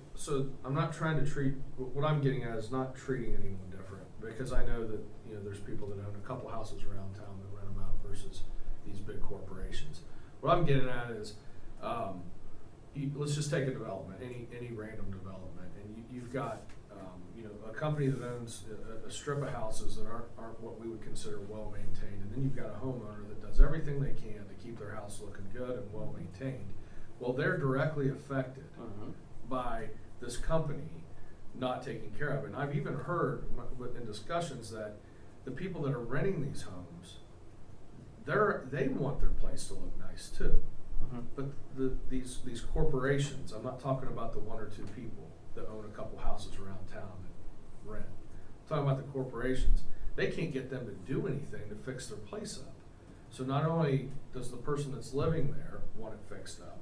Speaker 1: I'm not trying to treat, what I'm getting at is not treating anyone different, because I know that, you know, there's people that own a couple houses around town that rent them out versus these big corporations. What I'm getting at is, let's just take a development, any random development, and you've got, you know, a company that owns a strip of houses that aren't what we would consider well maintained, and then you've got a homeowner that does everything they can to keep their house looking good and well maintained. Well, they're directly affected by this company not taking care of it. And I've even heard in discussions that the people that are renting these homes, they want their place to look nice too. But these corporations, I'm not talking about the one or two people that own a couple houses around town that rent. I'm talking about the corporations. They can't get them to do anything to fix their place up. So not only does the person that's living there want it fixed up,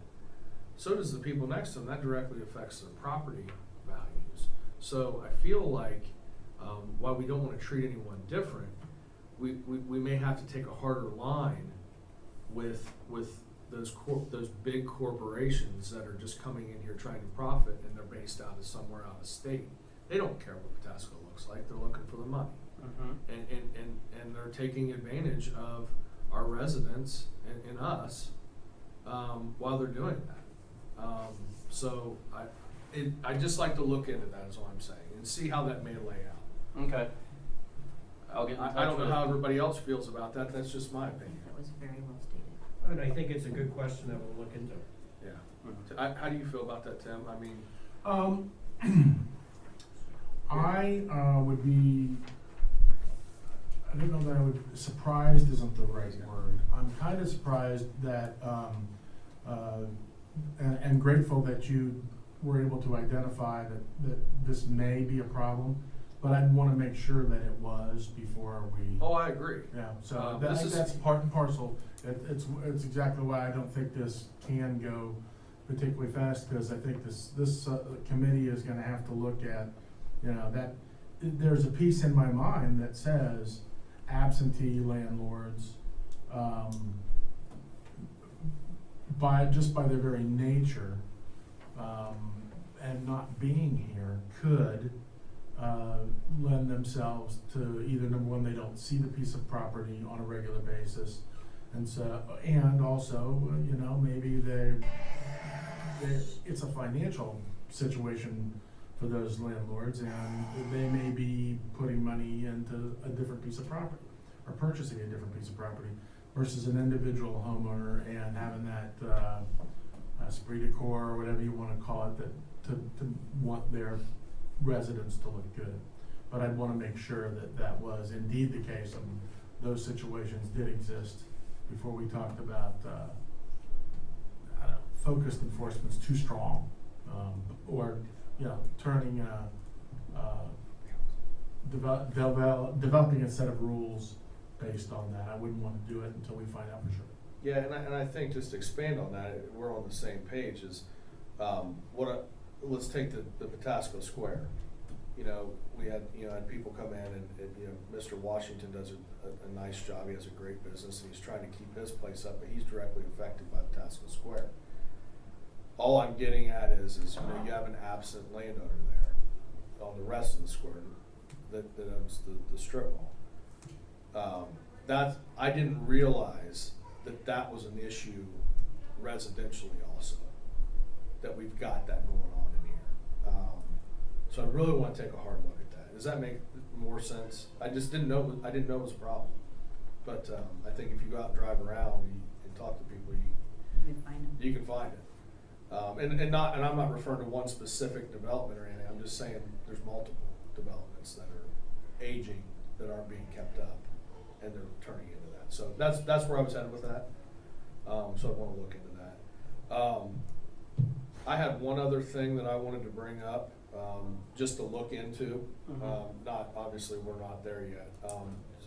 Speaker 1: so does the people next to them. That directly affects their property values. So I feel like while we don't want to treat anyone different, we may have to take a harder line with those big corporations that are just coming in here trying to profit, and they're based out of somewhere out of state. They don't care what Patasko looks like. They're looking for the money, and they're taking advantage of our residents and us while they're doing that. So I just like to look into that, is all I'm saying, and see how that may lay out.
Speaker 8: Okay. I'll get in touch
Speaker 1: I don't know
Speaker 8: with-
Speaker 1: how everybody else feels about that. That's just my
Speaker 2: I think
Speaker 1: opinion.
Speaker 2: that was very well stated.
Speaker 6: And I think it's a good question that we'll look into.
Speaker 1: Yeah. How do you feel about that, Tim? I mean,
Speaker 5: I would be, I don't know that I would, surprised isn't the right word. I'm kind of surprised that, and grateful that you were able to identify that this may be a problem, but I'd want to make sure that it was before we.
Speaker 1: oh, I agree.
Speaker 5: Yeah, so I
Speaker 1: this
Speaker 5: think
Speaker 1: is-
Speaker 5: that's part and parcel. It's exactly why I don't think this can go particularly fast, because I think this committee is gonna have to look at, you know, that, there's a piece in my mind that says absentee landlords, by their very nature, and not being here, could lend themselves to either, number one, they don't see the piece of property on a regular basis. And so, and also, you know, maybe it's a financial situation for those landlords, and they may be putting money into a different piece of property, or purchasing a different piece of property, versus an individual homeowner and having that, esprit de corps, or whatever you wanna call it, that, to want their residents to look good. But I'd wanna make sure that that was indeed the case, and those situations did exist before we talked about, I don't know, focused enforcement's too strong, or, you know, turning, developing a set of rules based on that. I wouldn't wanna do it until we find out for sure.
Speaker 1: Yeah, and I think just to expand on that, we're on the same page, is, let's take the Patasko Square. You know, we had people come in and, you know, Mr. Washington does a nice job, he has a great business, and he's trying to keep his place up, but he's directly affected by Patasko Square. All I'm getting at is, you know, you have an absent landowner there on the rest of the square that owns the strip mall. I didn't realize that was an issue residentially also, that we've got that going on in here. So I really want to take a hard look at that. Does that make more sense? I just didn't know, I didn't know it was a problem. But I think if you go out and drive around and talk to people,
Speaker 2: You can find them.
Speaker 1: you can find it. And I'm not referring to one specific development or anything, I'm just saying there's multiple developments that are aging, that aren't being kept up, and they're turning into that. So that's where I was headed with that. So I wanna look into that. I had one other thing that I wanted to bring up, just to look into. Not, obviously, we're not there yet.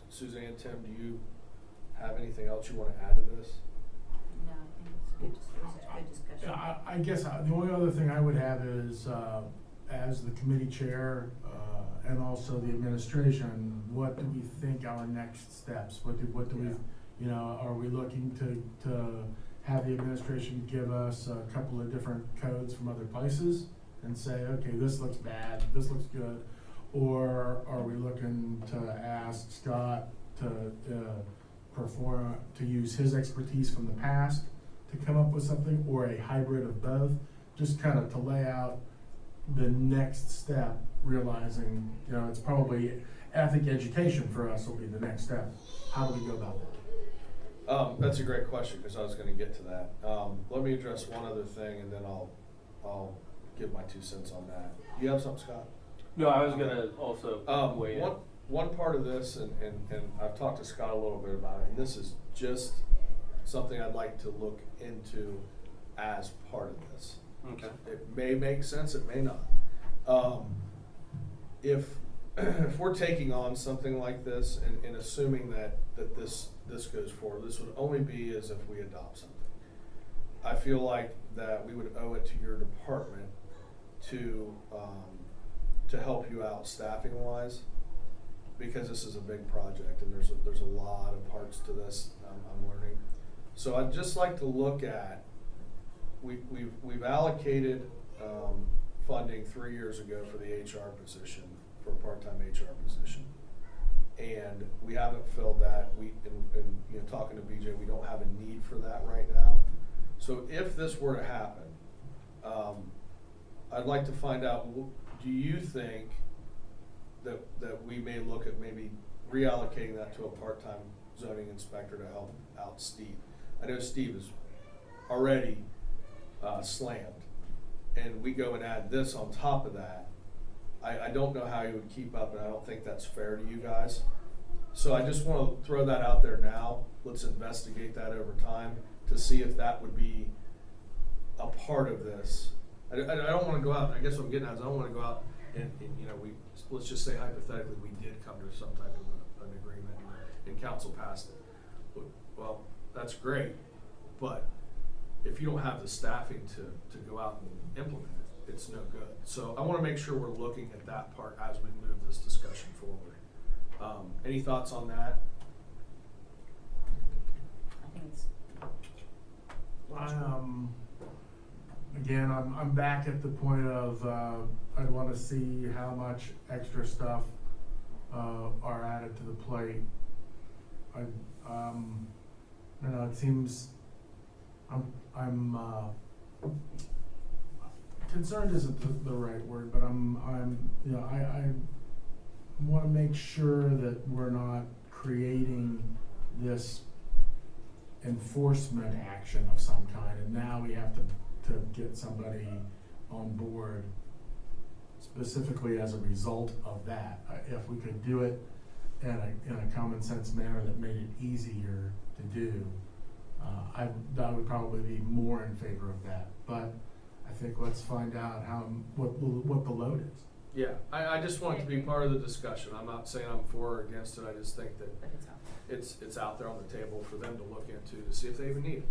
Speaker 1: Suzanne, Tim, do you have anything else you wanna add to this?
Speaker 2: No, I think it's good, it was a good discussion.
Speaker 5: Yeah, I guess the only other thing I would have is, as the committee chair, and also the administration, what do we think our next steps? What do we, you know, are we looking to have the administration give us a couple of different codes from other places and say, okay, this looks bad, this looks good? Or are we looking to ask Scott to use his expertise from the past to come up with something, or a hybrid of both? Just kind of to lay out the next step, realizing, you know, it's probably, I think education for us will be the next step. How do we go about that?
Speaker 1: That's a great question, because I was gonna get to that. Let me address one other thing, and then I'll give my 2 cents on that. You have something, Scott?
Speaker 8: No, I was gonna also weigh in.
Speaker 1: One part of this, and I've talked to Scott a little bit about it, and this is just something I'd like to look into as part of this.
Speaker 8: Okay.
Speaker 1: It may make sense, it may not. If we're taking on something like this and assuming that this goes forward, this would only be as if we adopt something. I feel like that we would owe it to your department to help you out staffing wise, because this is a big project and there's a lot of parts to this. I'm learning, so I'd just like to look at. We've allocated funding 3 years ago for the HR position, for a part-time HR position, and we haven't filled that. And you know, talking to BJ, we don't have a need for that right now. So if this were to happen, I'd like to find out, do you think that we may look at maybe reallocating that to a part-time zoning inspector to help out Steve? I know Steve is already slammed, and we go and add this on top of that. I don't know how he would keep up, and I don't think that's fair to you guys. So I just want to throw that out there now. Let's investigate that over time to see if that would be a part of this. I don't want to go out, I guess what I'm getting at is I don't want to go out and you know, let's just say hypothetically we did come to some type of an agreement and council passed it. Well, that's great, but if you don't have the staffing to go out and implement it, it's no good. So I want to make sure we're looking at that part as we move this discussion forward. Any thoughts on that?
Speaker 2: I think it's,
Speaker 5: again, I'm back at the point of, I'd wanna see how much extra stuff, are added to the plate. I don't know, it seems, I'm concerned isn't the right word, but you know, I wanna make sure that we're not creating this enforcement action of some kind, and now we have to get somebody on board specifically as a result of that. If we could do it in a common sense manner that made it easier to do, I would probably be more in favor of that. But I think let's find out what the load is.
Speaker 1: Yeah, I just want it to be part of the discussion. I'm not saying I'm for or against it, I just think that
Speaker 2: But it's out there.
Speaker 1: it's out there on the table for them to look into to see if they even need it.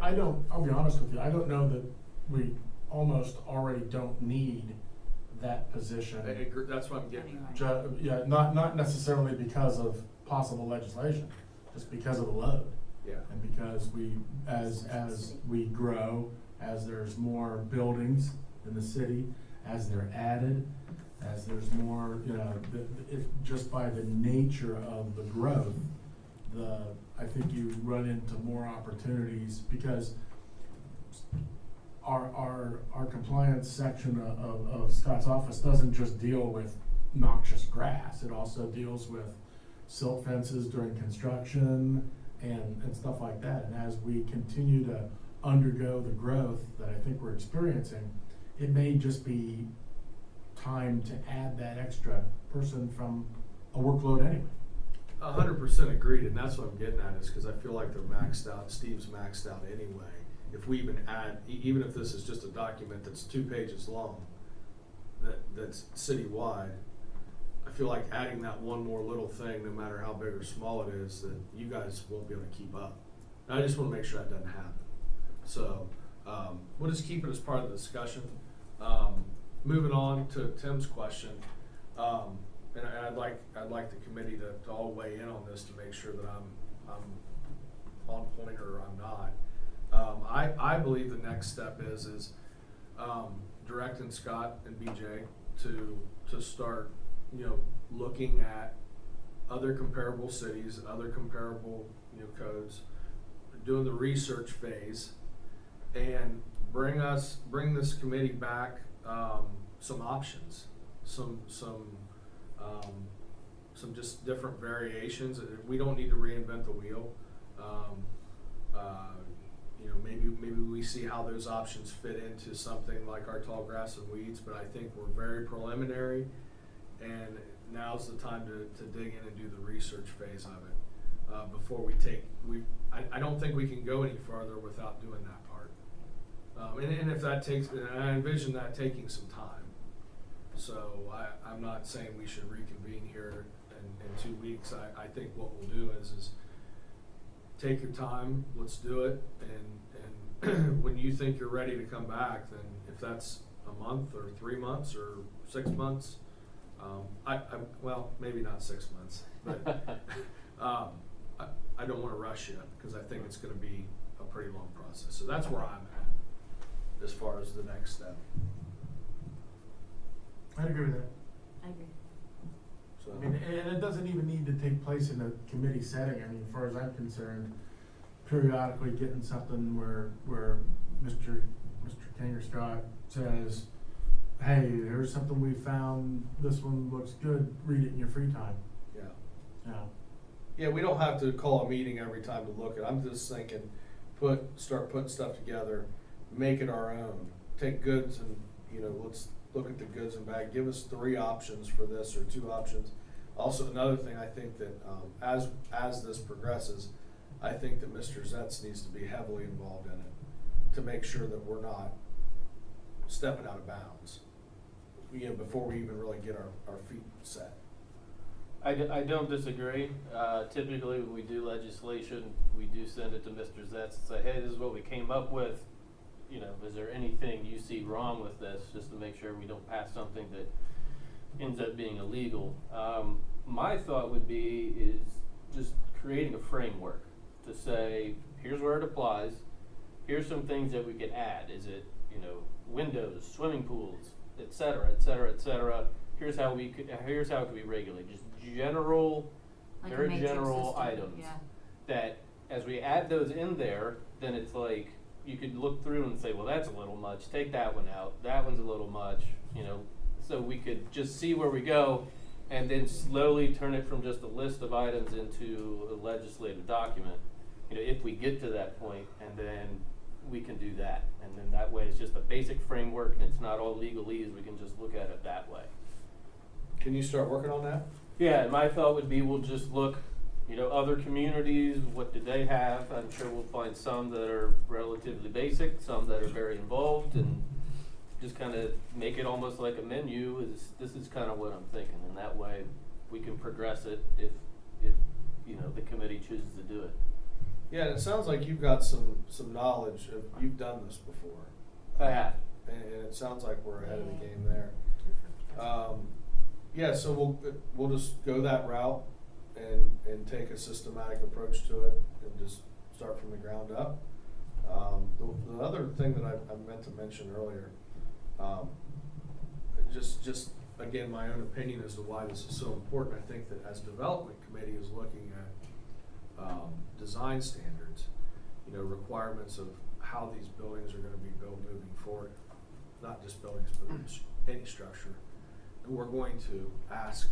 Speaker 5: I'll be honest with you, I don't know that we almost already don't need that position.
Speaker 1: I agree, that's what I'm getting at.
Speaker 2: Anyway.
Speaker 5: Not necessarily because of possible legislation, just because of the load.
Speaker 1: Yeah.
Speaker 5: And because as we grow, as there's more buildings in the city, as they're added, as there's more, you know, just by the nature of the growth, I think you run into more opportunities because our compliance section of Scott's office doesn't just deal with noxious grass. It also deals with silt fences during construction and stuff like that. And as we continue to undergo the growth that I think we're experiencing, it may just be time to add that extra person from a workload anyway.
Speaker 1: 100% agreed, and that's what I'm getting at, is because I feel like they're maxed out, Steve's maxed out anyway. If we even add, even if this is just a document that's 2 pages long, that's citywide, I feel like adding that one more little thing, no matter how big or small it is, that you guys won't be able to keep up. And I just want to make sure that doesn't happen. So we'll just keep it as part of the discussion. Moving on to Tim's question, and I'd like the committee to all weigh in on this to make sure that I'm on point or I'm not. I believe the next step is directing Scott and BJ to start, you know, looking at other comparable cities, other comparable, you know, codes, doing the research phase, and bring this committee back some options, some just different variations. We don't need to reinvent the wheel. You know, maybe we see how those options fit into something like our tall grass and weeds, but I think we're very preliminary, and now's the time to dig in and do the research phase of it before we take. I don't think we can go any farther without doing that part. And if that takes, and I envision that taking some time. So I'm not saying we should reconvene here in 2 weeks. I think what we'll do is take your time, let's do it, and when you think you're ready to come back, then if that's a month or 3 months or 6 months, well, maybe not 6 months, but I don't want to rush you because I think it's going to be a pretty long process. So that's where I'm at as far as the next step.
Speaker 5: I'd agree with that.
Speaker 2: I agree.
Speaker 1: So
Speaker 5: I mean, and it doesn't even need to take place in a committee setting. I mean, as far as I'm concerned, periodically getting something where Mr. King or Scott says, hey, here's something we found, this one looks good, read it in your free time.
Speaker 1: yeah.
Speaker 5: You know.
Speaker 1: Yeah, we don't have to call a meeting every time to look at it. I'm just thinking, start putting stuff together, make it our own. Take goods and, you know, let's look at the goods and bad. Give us 3 options for this or 2 options. Also, another thing I think that as this progresses, I think that Mr. Zetz needs to be heavily involved in it to make sure that we're not stepping out of bounds, you know, before we even really get our feet set.
Speaker 8: I don't disagree. Typically, when we do legislation, we do send it to Mr. Zetz and say, hey, this is what we came up with. You know, is there anything you see wrong with this, just to make sure we don't pass something that ends up being illegal. My thought would be is just creating a framework to say, here's where it applies. Here's some things that we could add. Is it, you know, windows, swimming pools, et cetera, et cetera, et cetera. Here's how it could be regulated, just general,
Speaker 2: Like a
Speaker 8: very
Speaker 2: matrix
Speaker 8: general
Speaker 2: system,
Speaker 8: items.
Speaker 2: yeah.
Speaker 8: That as we add those in there, then it's like, you could look through and say, well, that's a little much, take that one out, that one's a little much, you know, so we could just see where we go, and then slowly turn it from just a list of items into a legislative document, you know, if we get to that point, and then we can do that. And then that way, it's just a basic framework, and it's not all legalese, we can just look at it that way.
Speaker 1: Can you start working on that?
Speaker 8: Yeah, and my thought would be, we'll just look, you know, other communities, what do they have? I'm sure we'll find some that are relatively basic, some that are very involved, and just kind of make it almost like a menu. This is kind of what I'm thinking, and that way we can progress it if you know, the committee chooses to do it.
Speaker 1: Yeah, and it sounds like you've got some knowledge of, you've done this before,
Speaker 8: I have.
Speaker 1: and it sounds like we're ahead of the game there. Yeah, so we'll just go that route and take a systematic approach to it and just start from the ground up. The other thing that I meant to mention earlier, just again, my own opinion as to why this is so important. I think that as development committee is looking at design standards, you know, requirements of how these buildings are going to be built moving forward, not just buildings, but any structure. And we're going to ask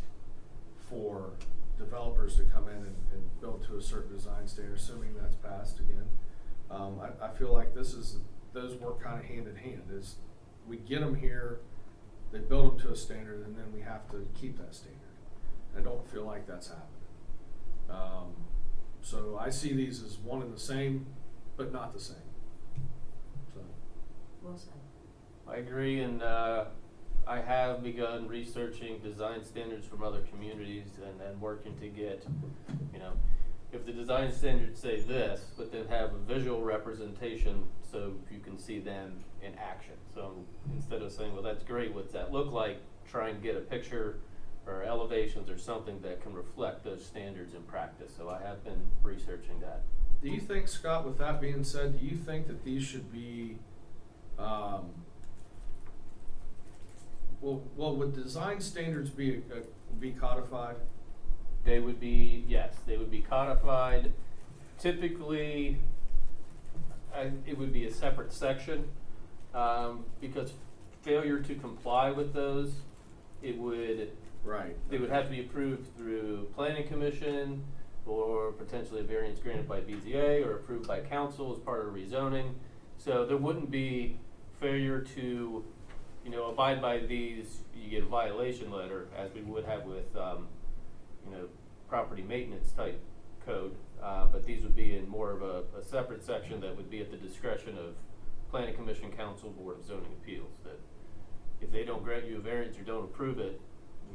Speaker 1: for developers to come in and build to a certain design standard, assuming that's passed again. I feel like those work kind of hand in hand. Is we get them here, they build them to a standard, and then we have to keep that standard. I don't feel like that's happening. So I see these as one and the same, but not the same. So.
Speaker 2: Well said.
Speaker 8: I agree, and I have begun researching design standards from other communities and then working to get, you know, if the design standards say this, but then have a visual representation so you can see them in action. So instead of saying, well, that's great, what's that look like, try and get a picture or elevations or something that can reflect those standards in practice. So I have been researching that.
Speaker 1: Do you think, Scott, with that being said, do you think that these should be, would design standards be codified?
Speaker 8: They would be, yes, they would be codified. Typically, it would be a separate section, because failure to comply with those, they would have to be approved through planning commission, or potentially a variance granted by BZA, or approved by council as part of rezoning. So there wouldn't be failure to, you know, abide by these, you get a violation letter, as we would have with, you know, property maintenance type code, but these would be in more of a separate section that would be at the discretion of planning commission, council, board of zoning appeals, that if they don't grant you a variance or don't approve it,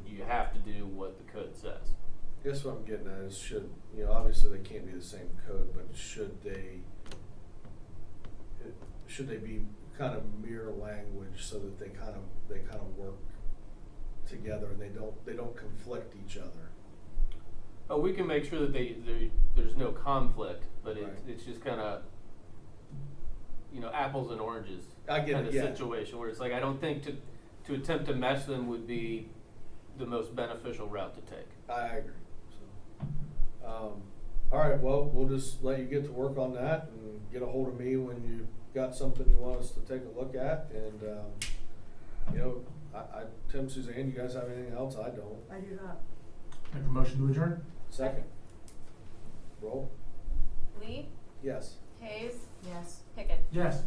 Speaker 8: you have to do what the code says.
Speaker 1: I guess what I'm getting at is you know, obviously they can't be the same code, but should they be kind of mirror language so that they kind of work together and they don't conflict each other?
Speaker 8: Oh, we can make sure that there's no conflict, but
Speaker 1: Right.
Speaker 8: it's just kind of, you know, apples and oranges
Speaker 1: I get
Speaker 8: kind
Speaker 1: it,
Speaker 8: of
Speaker 1: yeah.
Speaker 8: situation where it's like, I don't think to attempt to mesh them would be the most beneficial route to take.
Speaker 1: I agree. So, all right, well, we'll just let you get to work on that and get a hold of me when you got something you want us to take a look at. And, you know, Tim, Suzanne, you guys have anything else? I don't.
Speaker 7: I do not.
Speaker 5: Make a motion to adjourn?
Speaker 1: Second. Roll.
Speaker 7: Lee,
Speaker 1: Yes.
Speaker 7: Hayes,
Speaker 2: Yes.
Speaker 7: Pickett.
Speaker 5: Yes.